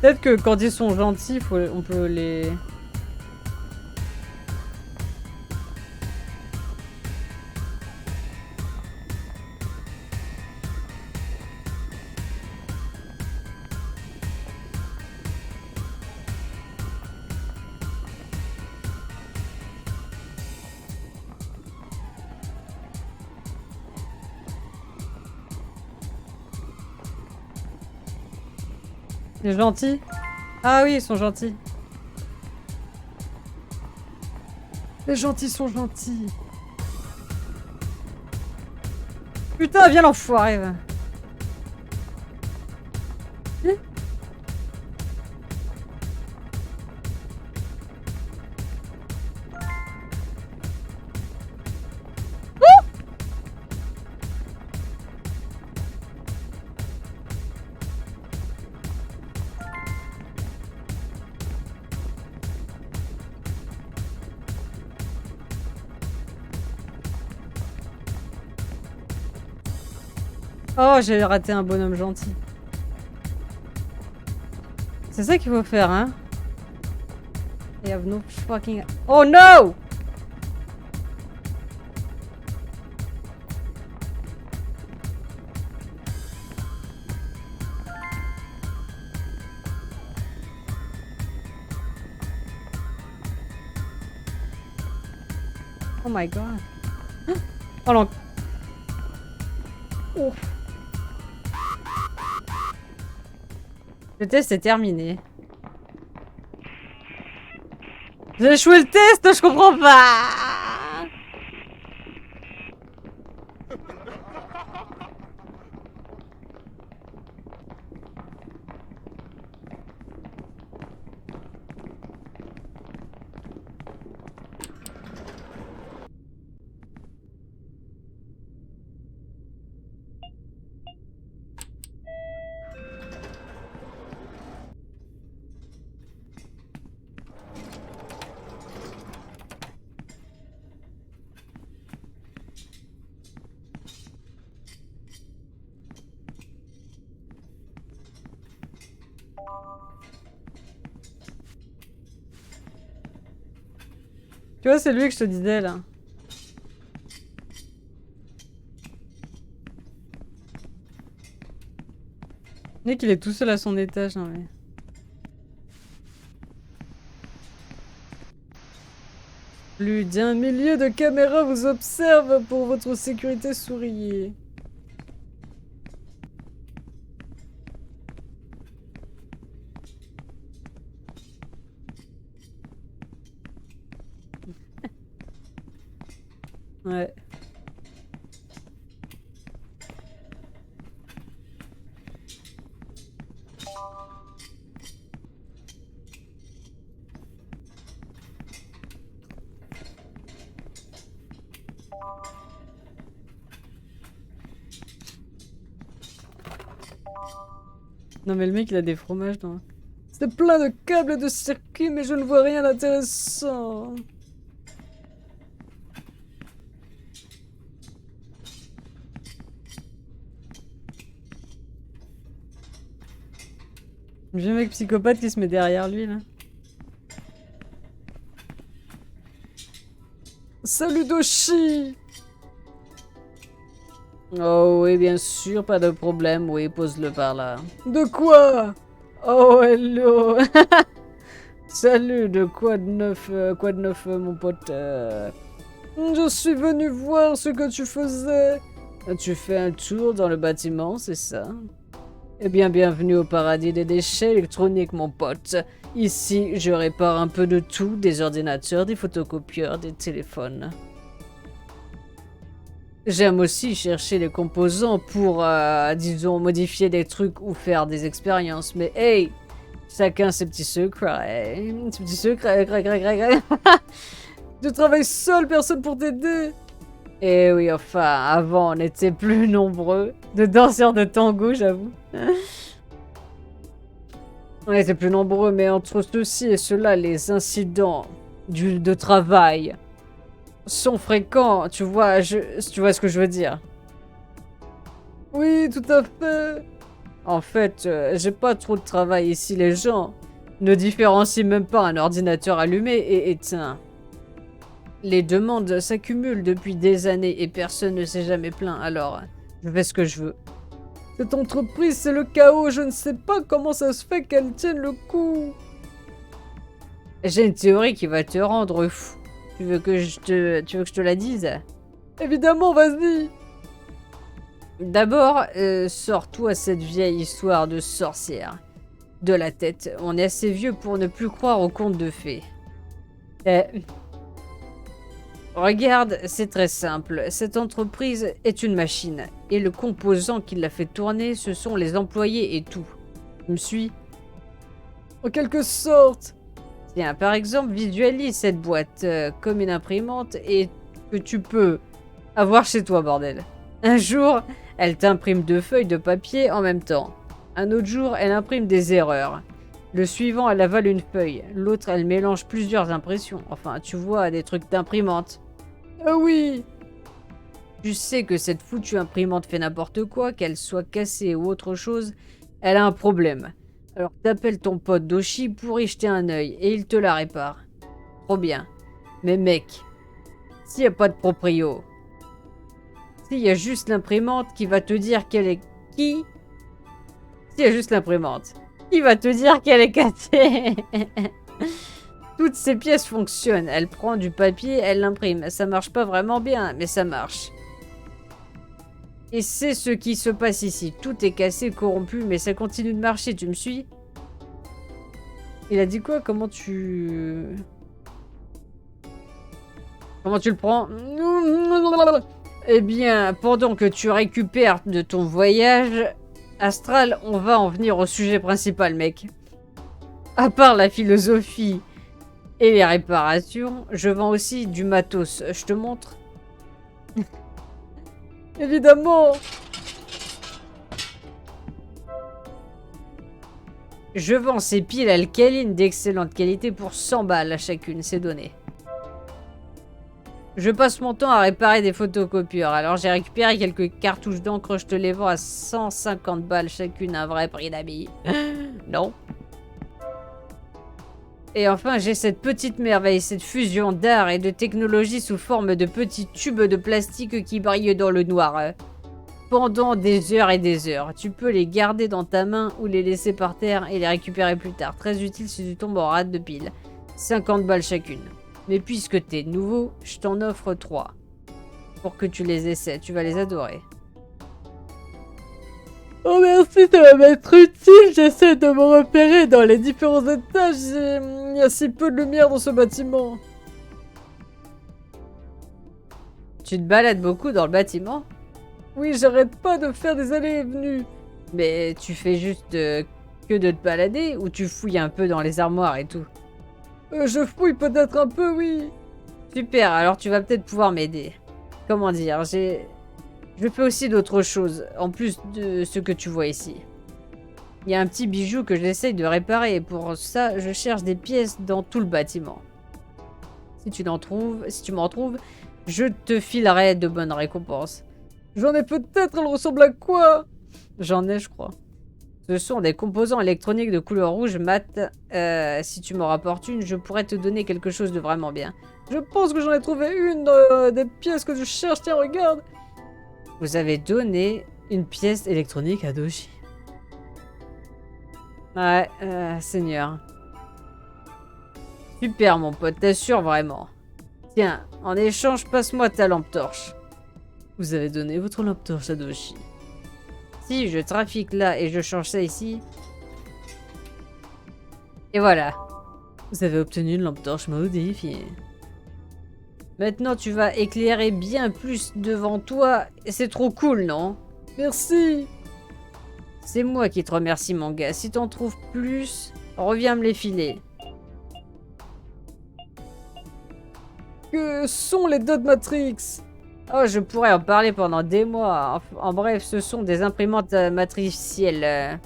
Peut-être que quand ils sont gentils, on peut les... Les gentils? Ah oui, ils sont gentils. Les gentils sont gentils. Putain, viens l'enfoiré, va. Hein? Oh, j'ai raté un bonhomme gentil. C'est ça qu'il faut faire, hein? I have no fucking... Oh no! Oh my god. Oh non. Oh. Le test est terminé. J'ai échoué le test, je comprends pas. Tu vois, c'est lui que je te disais là. Nick, il est tout seul à son étage, non mais. Plus d'un millier de caméras vous observent pour votre sécurité, souriez. Ouais. Non mais le mec il a des fromages dans... C'est plein de câbles et de circuits mais je ne vois rien d'intéressant. Le vieux mec psychopathe qui se met derrière lui là. Salut Doshi! Oh oui, bien sûr, pas de problème. Oui, pose-le par là. De quoi? Oh, hello! Salut, quoi de neuf, mon pote? Je suis venu voir ce que tu faisais. Tu fais un tour dans le bâtiment, c'est ça? Eh bien, bienvenue au paradis des déchets électroniques, mon pote. Ici, je répare un peu de tout, des ordinateurs, des photocopieurs, des téléphones. J'aime aussi chercher les composants pour, disons, modifier des trucs ou faire des expériences. Mais hey, chacun ses petits secrets. Ses petits secrets. Tu travailles seul, personne pour t'aider. Eh oui, enfin, avant, on était plus nombreux. De danseurs de tango, j'avoue. On était plus nombreux, mais entre ceci et cela, les incidents de travail sont fréquents, tu vois ce que je veux dire. Oui, tout à fait. En fait, j'ai pas trop de travail ici, les gens ne différencient même pas un ordinateur allumé et éteint. Les demandes s'accumulent depuis des années et personne ne s'est jamais plaint, alors je fais ce que je veux. Cette entreprise, c'est le chaos, je ne sais pas comment ça se fait qu'elle tienne le coup. J'ai une théorie qui va te rendre fou. Tu veux que je te la dise? Évidemment, vas-y. D'abord, sors-toi cette vieille histoire de sorcière de la tête. On est assez vieux pour ne plus croire aux contes de fées. Regarde, c'est très simple. Cette entreprise est une machine. Et le composant qui la fait tourner, ce sont les employés et tout. Tu me suis? En quelque sorte. Tiens, par exemple, visualise cette boîte comme une imprimante et que tu peux avoir chez toi, bordel. Un jour, elle t'imprime 2 feuilles de papier en même temps. Un autre jour, elle imprime des erreurs. Le suivant, elle avale une feuille. L'autre, elle mélange plusieurs impressions. Enfin, tu vois, des trucs d'imprimante. Ah oui! Tu sais que cette foutue imprimante fait n'importe quoi, qu'elle soit cassée ou autre chose, elle a un problème. Alors t'appelles ton pote Doshi pour y jeter un œil et il te la répare. Trop bien. Mais mec, s'il n'y a pas de proprio, s'il y a juste l'imprimante qui va te dire qu'elle est... Qui? S'il y a juste l'imprimante, qui va te dire qu'elle est cassée? Toutes ces pièces fonctionnent. Elle prend du papier, elle l'imprime. Ça marche pas vraiment bien, mais ça marche. Et c'est ce qui se passe ici. Tout est cassé, corrompu, mais ça continue de marcher, tu me suis? Il a dit quoi? Comment tu le prends? Eh bien, pendant que tu récupères de ton voyage astral, on va en venir au sujet principal, mec. À part la philosophie et les réparations, je vends aussi du matos. Je te montre? Évidemment! Je vends ces piles alcalines d'excellente qualité pour 100 balles à chacune, c'est donné. Je passe mon temps à réparer des photocopieurs, alors j'ai récupéré quelques cartouches d'encre, je te les vends à 150 balles chacune, un vrai prix d'ami. Non. Et enfin, j'ai cette petite merveille, cette fusion d'art et de technologie sous forme de petits tubes de plastique qui brillent dans le noir. Pendant des heures et des heures. Tu peux les garder dans ta main ou les laisser par terre et les récupérer plus tard. Très utile si tu tombes en rate de pile. 50 balles chacune. Mais puisque t'es nouveau, je t'en offre 3. Pour que tu les essaies, tu vas les adorer. Oh merci, ça va m'être utile. J'essaie de me repérer dans les différents étages. Il y a si peu de lumière dans ce bâtiment. Tu te balades beaucoup dans le bâtiment? Oui, j'arrête pas de faire des allées et venues. Mais tu fais juste que de te balader ou tu fouilles un peu dans les armoires et tout? Je fouille peut-être un peu, oui. Super, alors tu vas peut-être pouvoir m'aider. Comment dire, je fais aussi d'autres choses, en plus de ce que tu vois ici. Il y a un petit bijou que j'essaye de réparer et pour ça, je cherche des pièces dans tout le bâtiment. Si tu m'en trouves, je te filerai de bonnes récompenses. J'en ai peut-être, elle ressemble à quoi? J'en ai, je crois. Ce sont des composants électroniques de couleur rouge mat. Si tu m'en rapportes une, je pourrais te donner quelque chose de vraiment bien. Je pense que j'en ai trouvé une des pièces que je cherche. Tiens, regarde. Vous avez donné une pièce électronique à Doshi. Ouais, Seigneur. Super, mon pote, t'assures vraiment. Tiens, en échange, passe-moi ta lampe torche. Vous avez donné votre lampe torche à Doshi. Si, je trafique là et je change ça ici. Et voilà. Vous avez obtenu une lampe torche modifiée. Maintenant, tu vas éclairer bien plus devant toi. Et c'est trop cool, non? Merci. C'est moi qui te remercie, mon gars. Si t'en trouves plus, reviens me les filer. Que sont les Dot Matrix? Oh, je pourrais en parler pendant des mois. En bref, ce sont des imprimantes matricielles.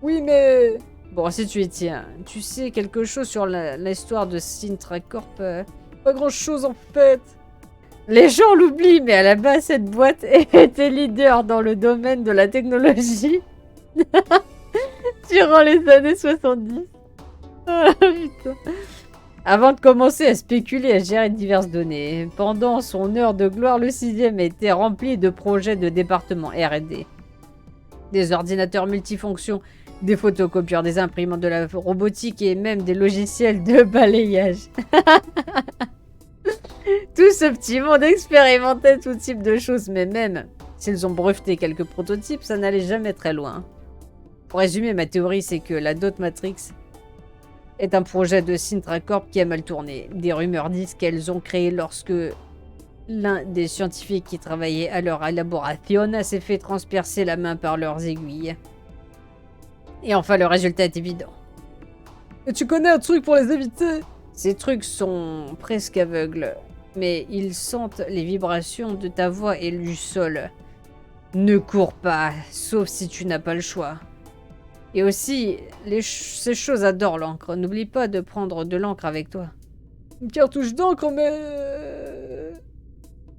Oui, mais... Bon, si tu y tiens, tu sais quelque chose sur l'histoire de Sintra Corp Pas grand-chose en fait. Les gens l'oublient, mais à la base, cette boîte était leader dans le domaine de la technologie durant les années 70. Ah, putain. Avant de commencer à spéculer et à gérer diverses données, pendant son heure de gloire, le 6e était rempli de projets de département R&D. Des ordinateurs multifonctions, des photocopieurs, des imprimantes, de la robotique et même des logiciels de balayage. Tout ce petit monde expérimentait tout type de choses, mais même s'ils ont breveté quelques prototypes, ça n'allait jamais très loin. Pour résumer, ma théorie, c'est que la Dot Matrix est un projet de Sintra Corp qui a mal tourné. Des rumeurs disent qu'elles ont créé lorsque l'un des scientifiques qui travaillait à leur élaboration s'est fait transpercer la main par leurs aiguilles. Et enfin, le résultat est évident. Et tu connais un truc pour les éviter? Ces trucs sont presque aveugles, mais ils sentent les vibrations de ta voix et du sol. Ne cours pas, sauf si tu n'as pas le choix. Et aussi, ces choses adorent l'encre. N'oublie pas de prendre de l'encre avec toi. Une cartouche d'encre, mais...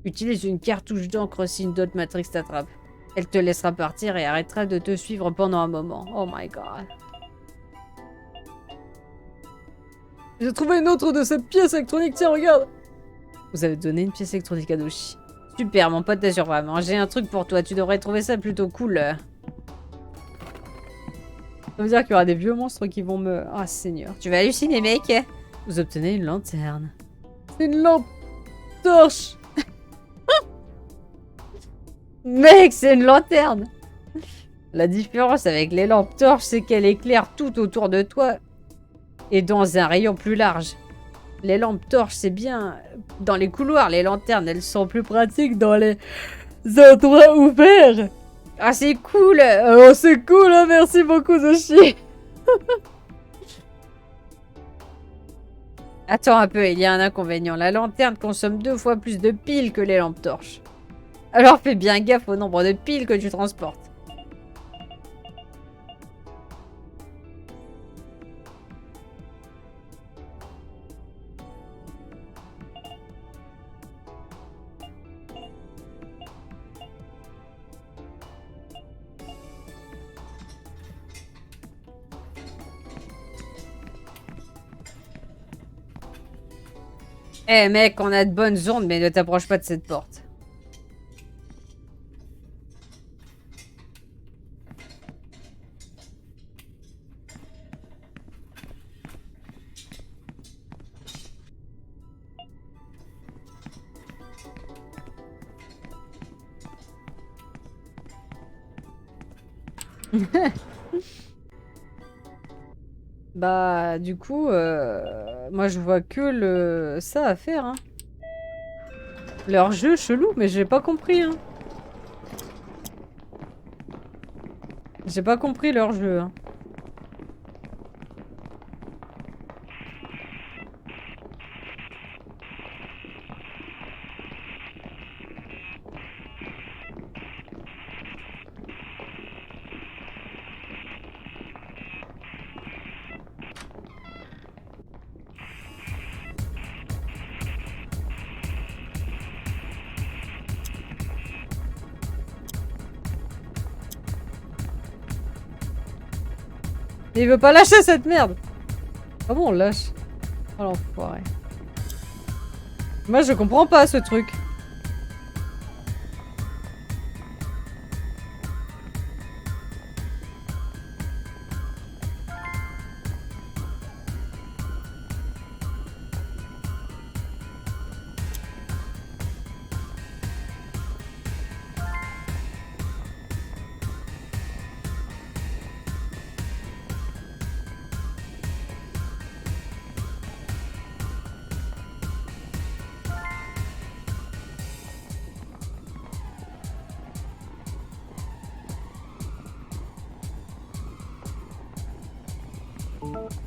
Utilise une cartouche d'encre si une Dot Matrix t'attrape. Elle te laissera partir et arrêtera de te suivre pendant un moment. Oh my god. J'ai trouvé une autre de ces pièces électroniques, tiens, regarde. Vous avez donné une pièce électronique à Doshi. Super, mon pote, t'assure vraiment. J'ai un truc pour toi, tu devrais trouver ça plutôt cool. Ça veut dire qu'il y aura des vieux monstres qui vont me... Oh, Seigneur. Tu vas halluciner, mec. Vous obtenez une lanterne. C'est une lampe torche. Mec, c'est une lanterne. La différence avec les lampes torches, c'est qu'elle éclaire tout autour de toi et dans un rayon plus large. Les lampes torches, c'est bien dans les couloirs. Les lanternes, elles sont plus pratiques dans les endroits ouverts. Ah, c'est cool. Oh, c'est cool, hein, merci beaucoup, Doshi. Attends un peu, il y a un inconvénient. La lanterne consomme 2 fois plus de piles que les lampes torches. Alors fais bien gaffe au nombre de piles que tu transportes. Eh mec, on a de bonnes ondes, mais ne t'approche pas de cette porte. Bah, du coup, moi je vois que ça à faire, hein. Leur jeu chelou, mais j'ai pas compris, hein. J'ai pas compris leur jeu, hein. Mais il veut pas lâcher cette merde. Comment on lâche? Oh l'enfoiré. Moi je comprends pas ce truc.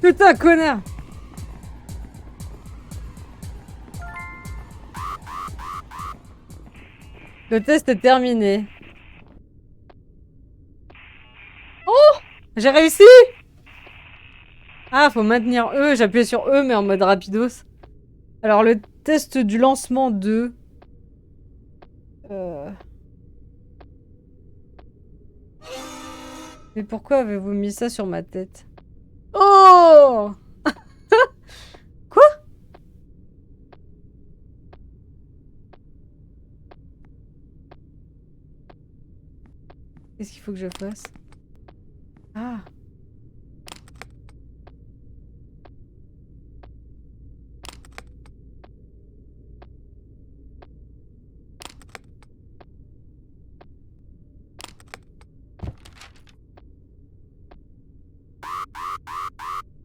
Putain, connard! Le test est terminé. Oh! J'ai réussi! Ah, faut maintenir E. J'appuie sur E, mais en mode rapidos. Alors, le test du lancement de... Mais pourquoi avez-vous mis ça sur ma tête? Oh! Quoi? Qu'est-ce qu'il faut que je fasse? Ah.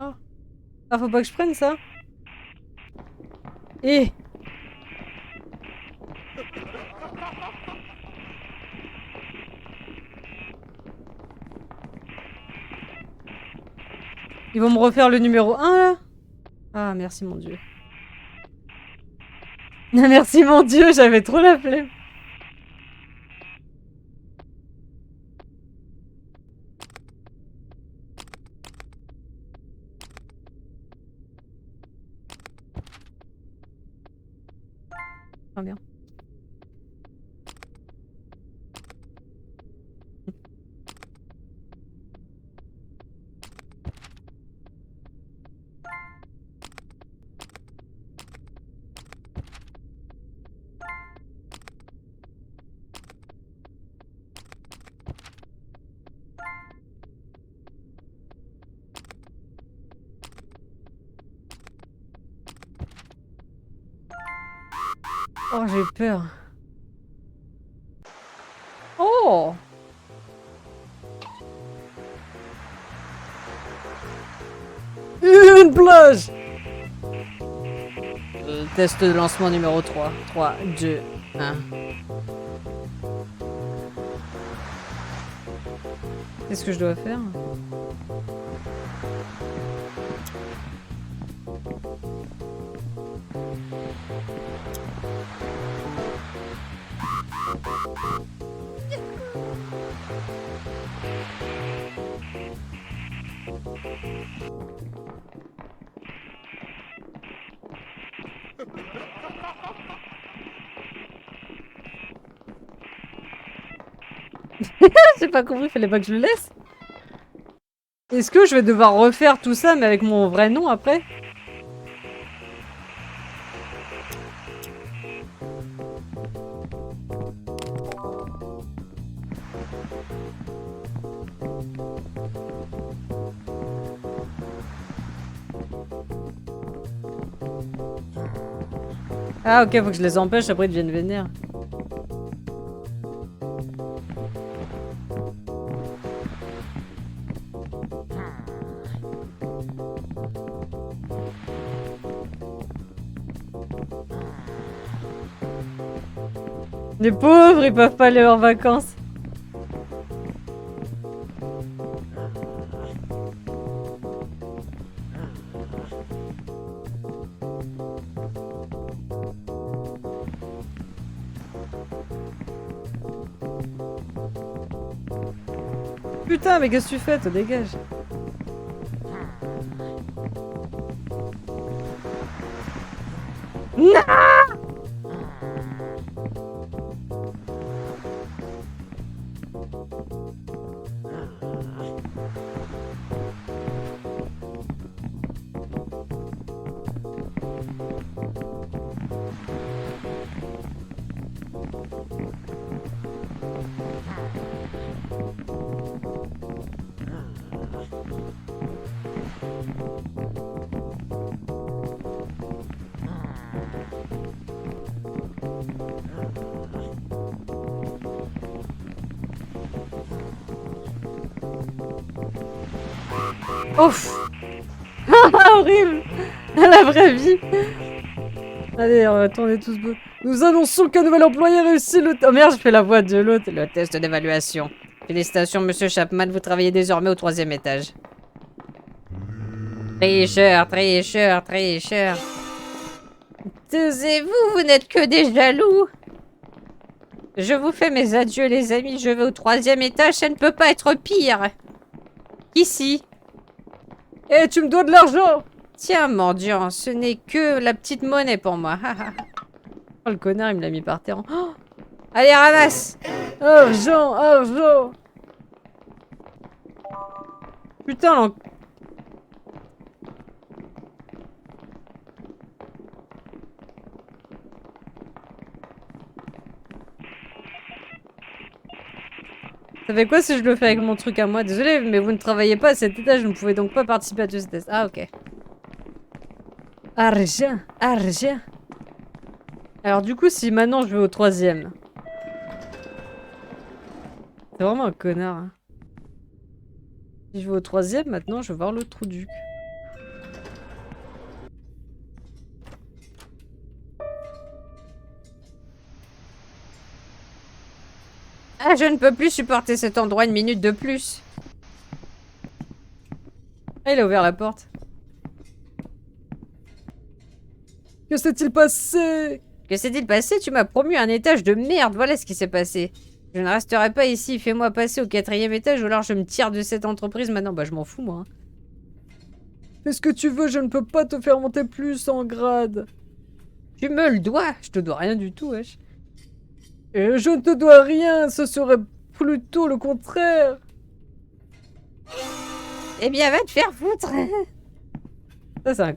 Oh. Ah, faut pas que je prenne ça? Eh! Ils vont me refaire le numéro 1 là? Ah, merci mon dieu. Merci mon dieu, j'avais trop la flemme. Ah bien. Oh, j'ai peur. Oh! Une plage! Test de lancement numéro 3. 3, 2, 1. Qu'est-ce que je dois faire? J'ai pas compris, fallait pas que je le laisse. Est-ce que je vais devoir refaire tout ça mais avec mon vrai nom après? Ah ok, faut que je les empêche, après ils deviennent vénères. Les pauvres, ils peuvent pas aller en vacances. Putain, mais qu'est-ce que tu fais, toi, dégage. Non! Ouf. Horrible. La vraie vie. Allez, on va tourner tous beaux. Nous annonçons qu'un nouvel employé réussit le... Oh merde, je fais la voix de l'autre. Le test d'évaluation. Félicitations, monsieur Chapman, vous travaillez désormais au 3e étage. Tricheur, tricheur, tricheur. Taisez-vous, vous n'êtes que des jaloux. Je vous fais mes adieux, les amis. Je vais au 3e étage, ça ne peut pas être pire. Ici. Eh, tu me dois de l'argent. Tiens, mendiant, ce n'est que la petite monnaie pour moi. Oh, le connard, il me l'a mis par terre. Oh, Allez, ramasse. argent, argent. Putain, l'en... Ça fait quoi si je le fais avec mon truc à moi? Désolé, mais vous ne travaillez pas à cet étage, vous ne pouvez donc pas participer à tous ces tests. Ah, ok. Argent, argent. Alors du coup, si maintenant je vais au 3e... C'est vraiment un connard. Hein. Si je vais au 3e, maintenant je vais voir le trou du cul. Ah, je ne peux plus supporter cet endroit une minute de plus. Ah, il a ouvert la porte. Que s'est-il passé? Que s'est-il passé? Tu m'as promu un étage de merde, voilà ce qui s'est passé. Je ne resterai pas ici, fais-moi passer au 4e étage ou alors je me tire de cette entreprise maintenant. Bah je m'en fous moi. Fais ce que tu veux, je ne peux pas te faire monter plus en grade. Tu me le dois, je te dois rien du tout, wesh. Et je ne te dois rien, ce serait plutôt le contraire. Eh bien va te faire foutre. Ça c'est un...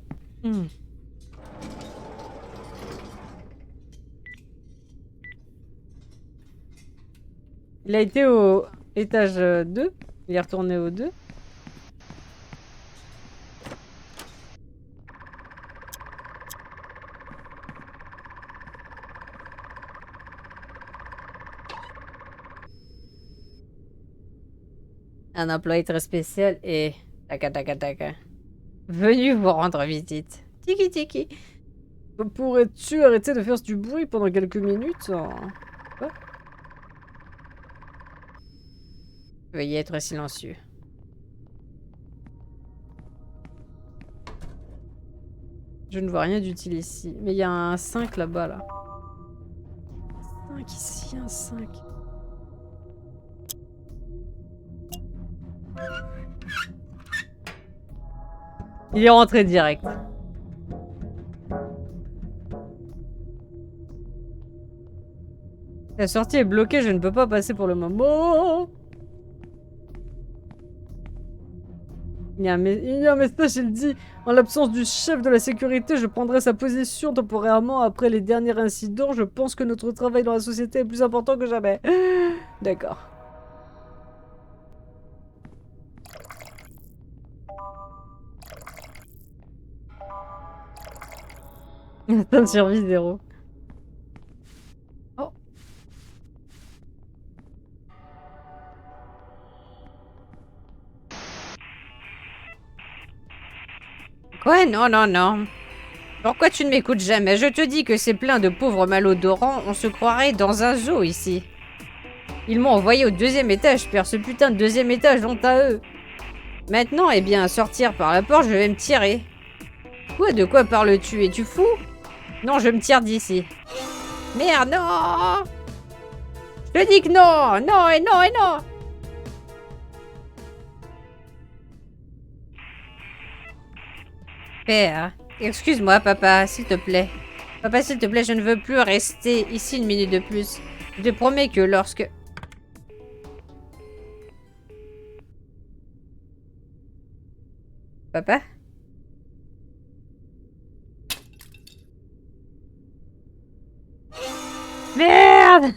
Il a été au étage 2. Il est retourné au 2. Un employé très spécial et... Taka taka taka. Venu vous rendre visite. Tiki tiki. Pourrais-tu arrêter de faire du bruit pendant quelques minutes? Quoi? Veuillez être silencieux. Je ne vois rien d'utile ici. Mais il y a un 5 là-bas, là. 5 ici, un 5. Il est rentré direct. La sortie est bloquée, je ne peux pas passer pour le moment. Il y a un message, il dit: en l'absence du chef de la sécurité, je prendrai sa position temporairement après les derniers incidents. Je pense que notre travail dans la société est plus important que jamais. D'accord. Instinct de survie 0. Oh. Quoi? Non, non, non. Pourquoi tu ne m'écoutes jamais? Je te dis que c'est plein de pauvres malodorants, on se croirait dans un zoo ici. Ils m'ont envoyé au 2e étage, père, ce putain de 2e étage, honte à eux. Maintenant, eh bien, sortir par la porte, je vais me tirer. Quoi? De quoi parles-tu? Es-tu fou? Non, je me tire d'ici. Merde, non! Je te dis que non! Non et non et non! Père, excuse-moi, papa, s'il te plaît. Papa, s'il te plaît, je ne veux plus rester ici une minute de plus. Je te promets que lorsque... Papa? Merde!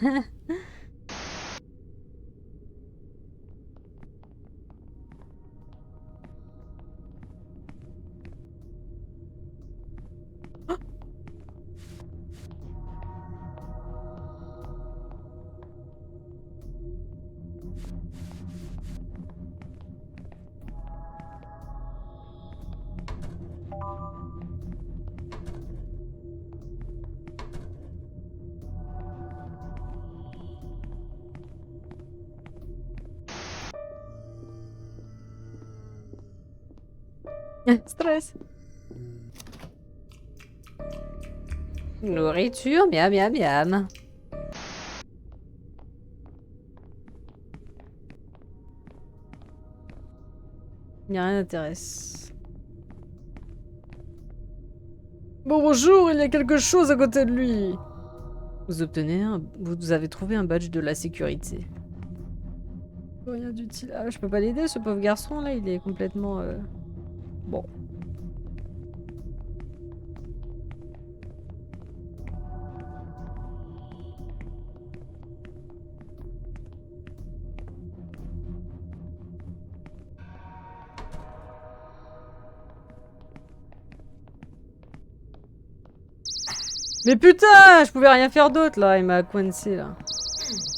Stress. Nourriture, miam miam miam. Il a rien d'intéressant. Bon, bonjour, il y a quelque chose à côté de lui. Vous avez trouvé un badge de la sécurité. Rien d'utile. Ah, je peux pas l'aider, ce pauvre garçon là, il est complètement. Bon. Mais putain, je pouvais rien faire d'autre là, il m'a coincé là.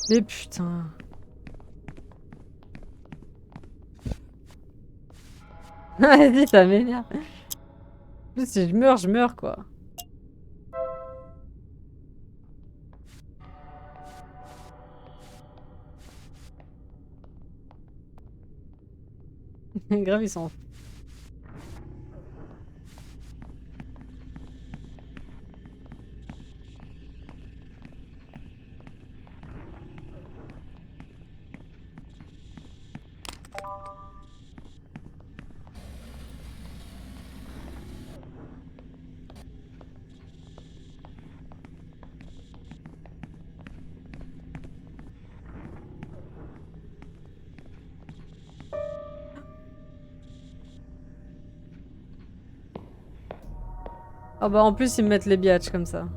Mais putain. Vas-y, ça m'énerve. En plus, si je meurs quoi. Grave, ils s'en foutent. Ah bah en plus ils me mettent les biatchs comme ça.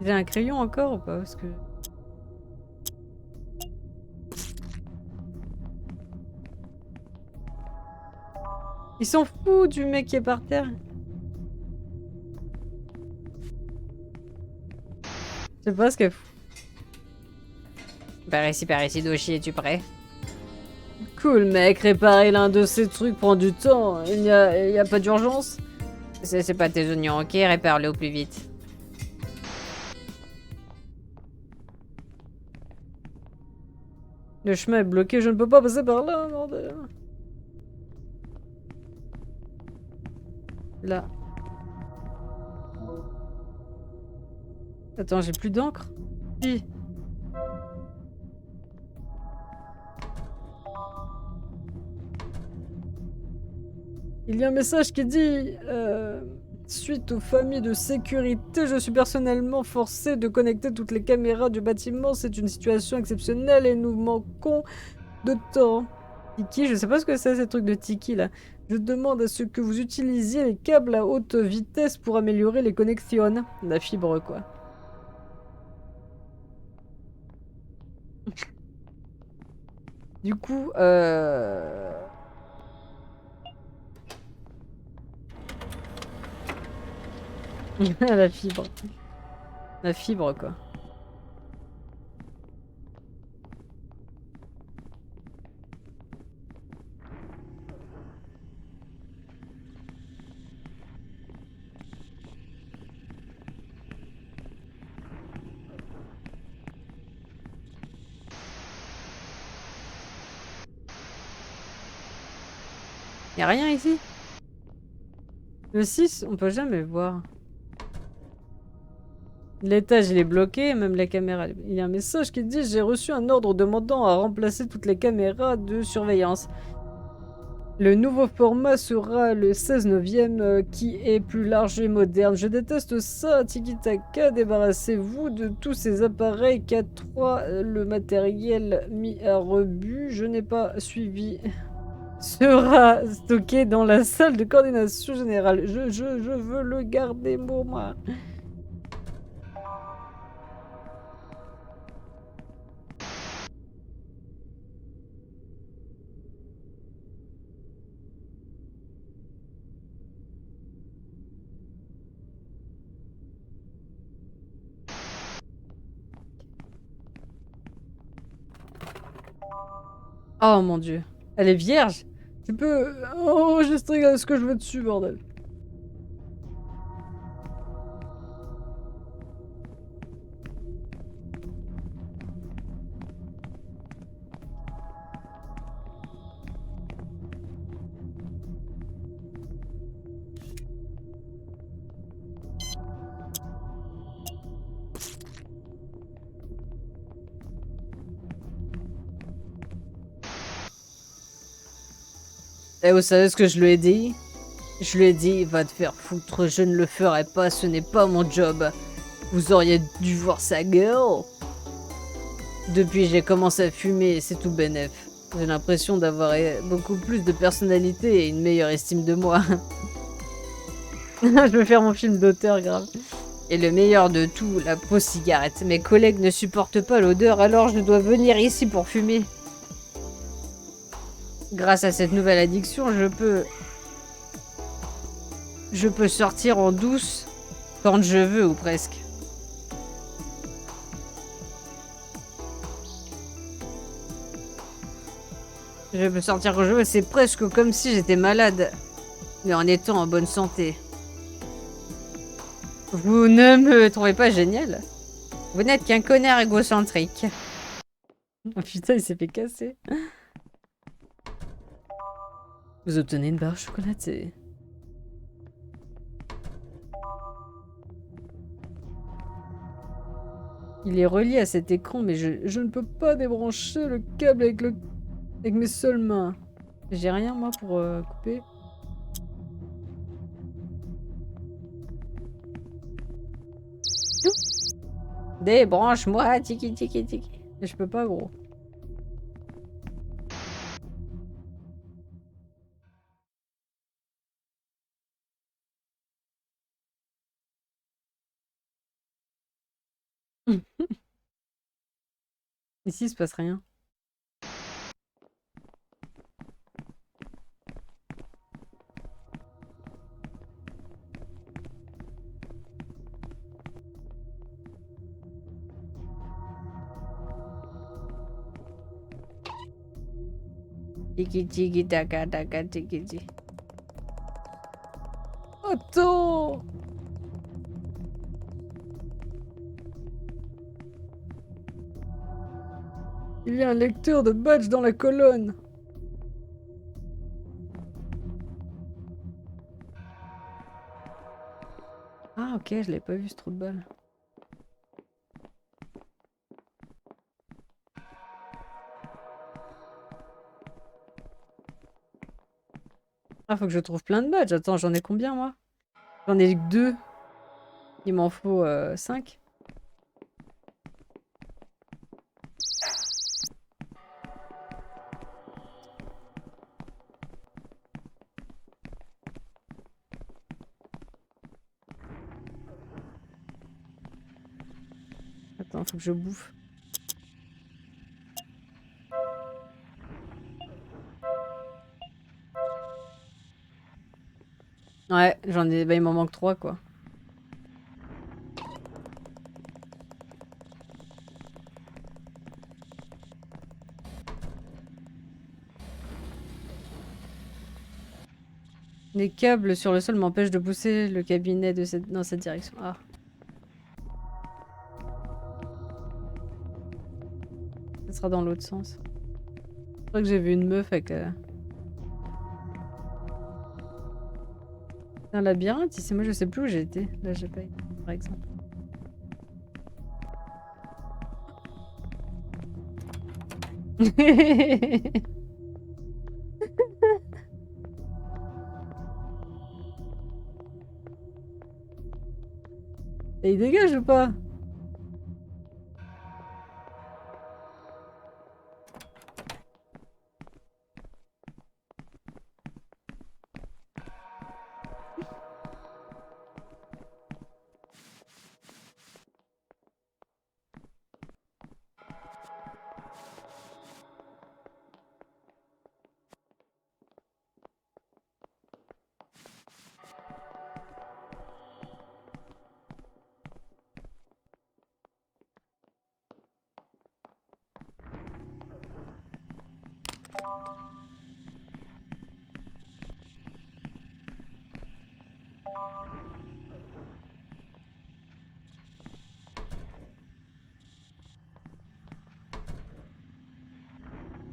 J'ai un crayon encore ou pas? Parce que... Ils s'en foutent du mec qui est par terre. Je sais pas ce qu'elle fout. Par ici, Doshi, es-tu prêt? Cool mec, réparer l'un de ces trucs prend du temps. Il y a pas d'urgence? C'est pas tes oignons, ok? Répare-le au plus vite. Le chemin est bloqué, je ne peux pas passer par là, bordel. Là. Attends, j'ai plus d'encre? Si. Il y a un message qui dit suite aux familles de sécurité, je suis personnellement forcé de connecter toutes les caméras du bâtiment. C'est une situation exceptionnelle et nous manquons de temps. Tiki, je sais pas ce que c'est ces trucs de Tiki là. Je demande à ce que vous utilisiez les câbles à haute vitesse pour améliorer les connexions. La fibre quoi. Du coup, la fibre. La fibre, quoi. Y'a rien ici? Le 6, on peut jamais voir. L'étage il est bloqué, même la caméra. Il y a un message qui dit j'ai reçu un ordre demandant à remplacer toutes les caméras de surveillance. Le nouveau format sera le 16/9 qui est plus large et moderne. Je déteste ça, Tiki Taka. Débarrassez-vous de tous ces appareils 4.3. Le matériel mis à rebut, je n'ai pas suivi. Sera stocké dans la salle de coordination générale. Je veux le garder pour moi. Oh mon dieu. Elle est vierge. Tu peux enregistrer ce que je veux dessus, bordel. Et vous savez ce que je lui ai dit? Je lui ai dit, va te faire foutre, je ne le ferai pas, ce n'est pas mon job. Vous auriez dû voir sa gueule. Depuis, j'ai commencé à fumer et c'est tout bénef. J'ai l'impression d'avoir beaucoup plus de personnalité et une meilleure estime de moi. Je veux faire mon film d'auteur, grave. Et le meilleur de tout, la pause cigarette. Mes collègues ne supportent pas l'odeur, alors je dois venir ici pour fumer. Grâce à cette nouvelle addiction, je peux sortir en douce quand je veux, ou presque. Je peux sortir quand je veux, c'est presque comme si j'étais malade, mais en étant en bonne santé. Vous ne me trouvez pas génial? Vous n'êtes qu'un connard égocentrique. Oh putain, il s'est fait casser. Vous obtenez une barre chocolatée. Il est relié à cet écran, mais je ne peux pas débrancher le câble avec mes seules mains. J'ai rien, moi, pour couper. Débranche-moi, tiki tiki tiki. Et je peux pas, gros. Ici, il se passe rien. Tiki tiki taka taka tiki tiki. Attends! Il y a un lecteur de badge dans la colonne. Ah ok, je l'ai pas vu ce trou de balle. Ah, faut que je trouve plein de badges. Attends, j'en ai combien, moi? J'en ai que 2. Il m'en faut 5. Attends, faut que je bouffe. Ouais, j'en ai... Bah, il m'en manque 3, quoi. Les câbles sur le sol m'empêchent de pousser le cabinet dans cette direction. Ah. Ça sera dans l'autre sens. Je crois que j'ai vu une meuf avec... un labyrinthe ici, moi je sais plus où j'ai été. Là j'ai pas été, par exemple. Et il dégage ou pas?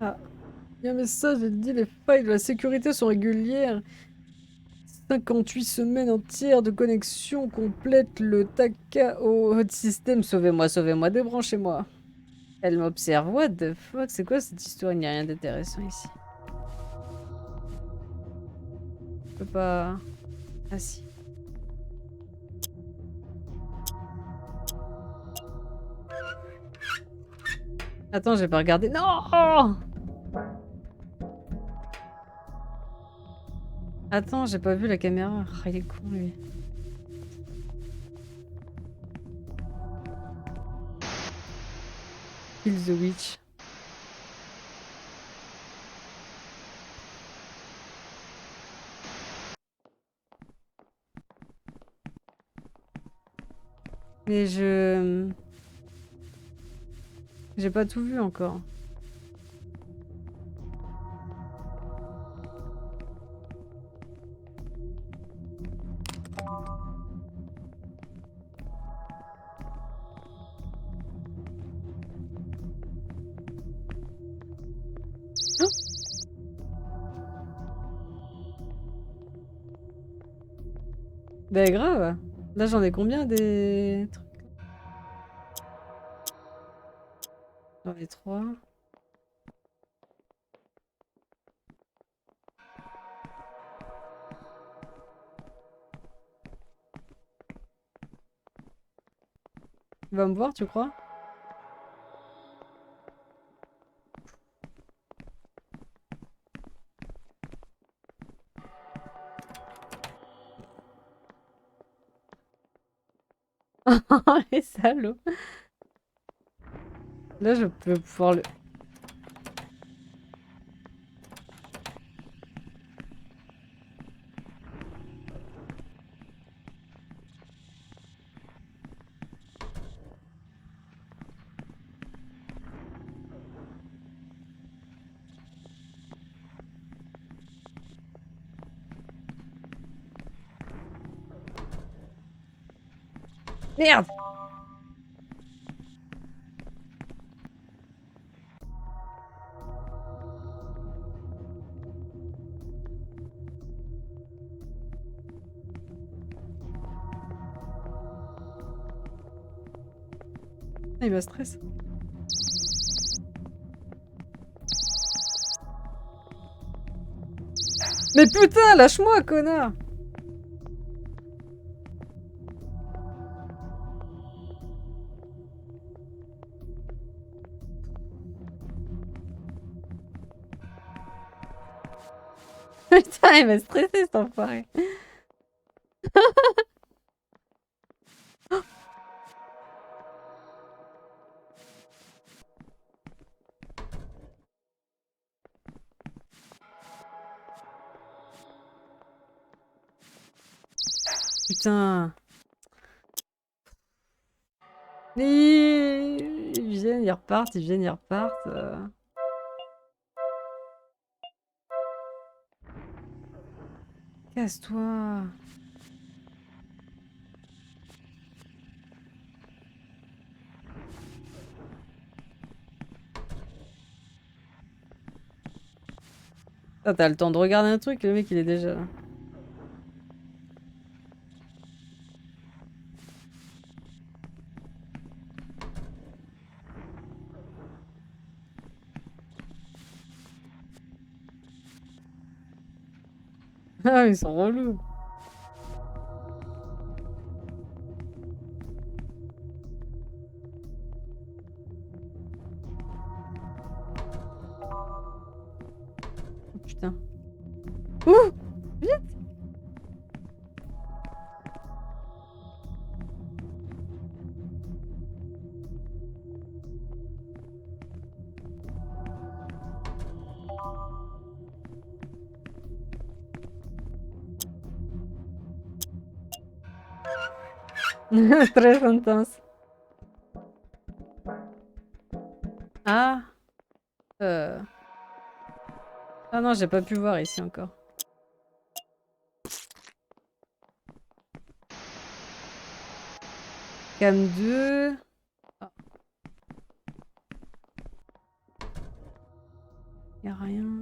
Ah, il y a un message, il dit les failles de la sécurité sont régulières. 58 semaines entières de connexion complètent le Taka au système. Sauvez-moi, sauvez-moi, débranchez-moi. Elle m'observe. What the fuck? C'est quoi cette histoire? Il n'y a rien d'intéressant ici. Je peux pas... Ah si. Attends, j'ai pas regardé. Non! Attends, j'ai pas vu la caméra. Ah, il est con, lui. Kill the witch. Mais je... J'ai pas tout vu encore. Bah grave. Là j'en ai combien des trucs? J'en ai 3. Il va me voir, tu crois? Les salauds. Là je peux pouvoir le... Merde! Ah, il me stresse. Mais putain, lâche-moi, connard! Putain, il m'a stressé cet enfoiré. Putain. Ils viennent, ils repartent, ils viennent, ils repartent. Casse-toi. Ah, t'as le temps de regarder un truc, le mec il est déjà là. Ah, ils sont relous. Oh, putain. Ouh! Vite! Très intense. Ah. Ah non, j'ai pas pu voir ici encore. Cam 2. Ah. Y'a rien.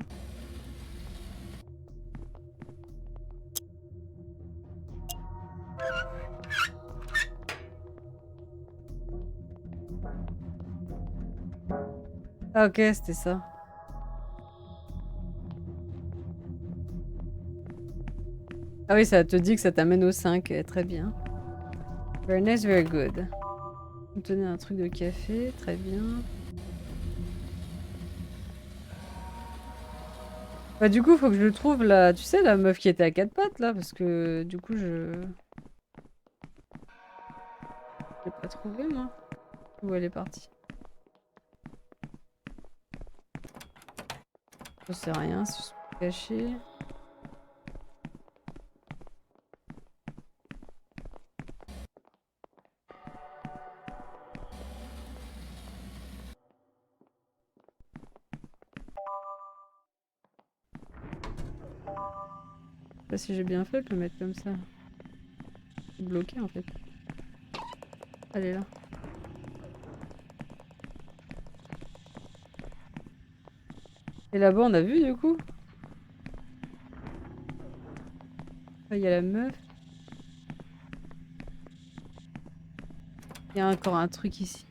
Ah ok, c'était ça. Ah oui, ça te dit que ça t'amène au 5. Très bien. Very nice, very good. On me donner un truc de café. Très bien. Bah du coup, faut que je trouve la... Tu sais, la meuf qui était à 4 pattes, là, parce que du coup, je... Je l'ai pas trouvé, moi. Où elle est partie? Je sais rien, c'est juste caché. Je sais pas si j'ai bien fait de le mettre comme ça. C'est bloqué, en fait. Elle est là. Et là-bas, on a vu, du coup? Ah, il y a la meuf. Il y a encore un truc ici.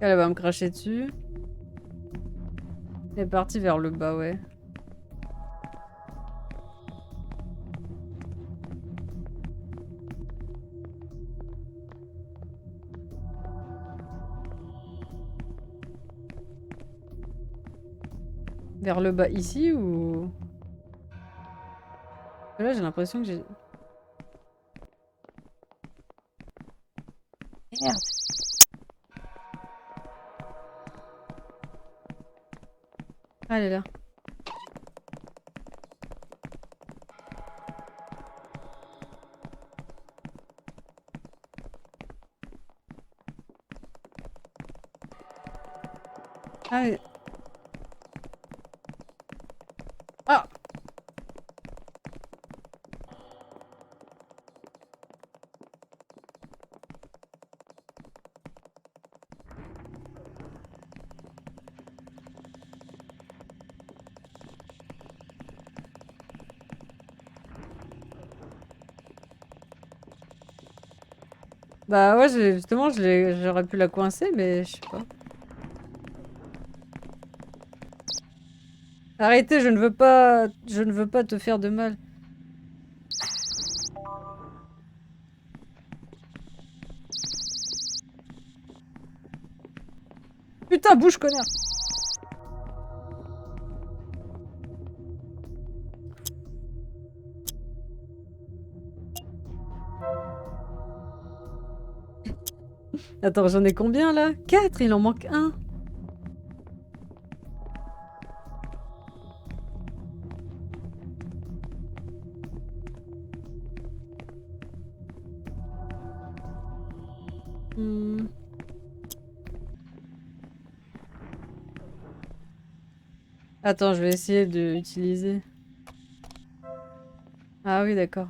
Elle va me cracher dessus. Elle est partie vers le bas, ouais. Vers le bas ici ou... Là, j'ai l'impression que j'ai... Merde. Ah, elle est là. Ah, mais... Ah! Bah ouais, justement, j'aurais pu la coincer, mais je sais pas. Arrêtez, je ne veux pas... Je ne veux pas te faire de mal. Putain, bouge, connard! Attends, j'en ai combien, là? 4, il en manque un. Hmm. Attends, je vais essayer de utiliser. Ah oui, d'accord.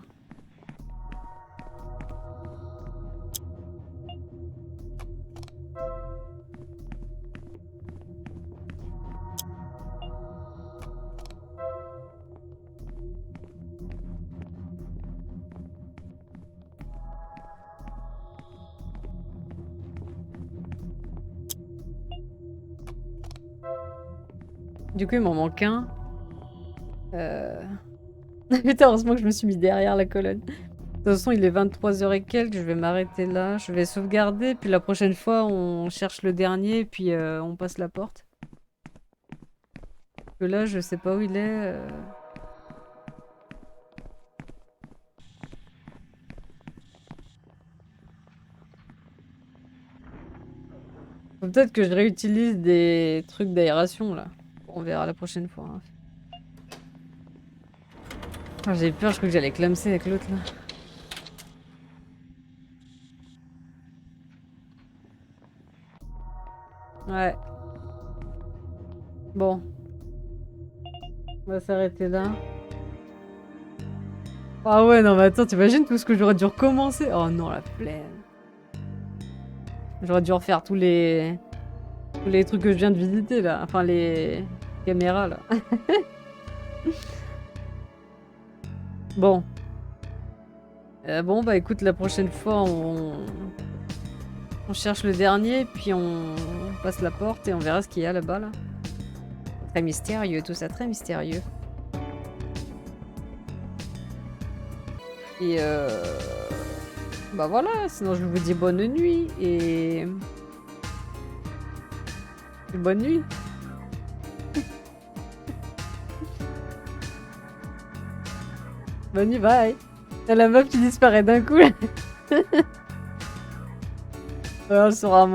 Du coup, il m'en manque un. Putain, heureusement que je me suis mis derrière la colonne. De toute façon, il est 23h et quelques, je vais m'arrêter là. Je vais sauvegarder, puis la prochaine fois, on cherche le dernier, puis on passe la porte. Parce que là, je sais pas où il est. Faut peut-être que je réutilise des trucs d'aération, là. On verra la prochaine fois. Hein. Ah, j'ai peur, je crois que j'allais clamser avec l'autre, là. Ouais. Bon. On va s'arrêter là. Ah ouais, non mais attends, t'imagines tout ce que j'aurais dû recommencer? Oh non, la flemme. J'aurais dû refaire tous les trucs que je viens de visiter là. Enfin, les caméras là. Bon. Bon, bah écoute, la prochaine fois, on cherche le dernier, puis on passe la porte et on verra ce qu'il y a là-bas, là. Très mystérieux, tout ça, très mystérieux. Et bah voilà, sinon je vous dis bonne nuit et bonne nuit. Bonne nuit, bye. T'as la meuf qui disparaît d'un coup. Elle sera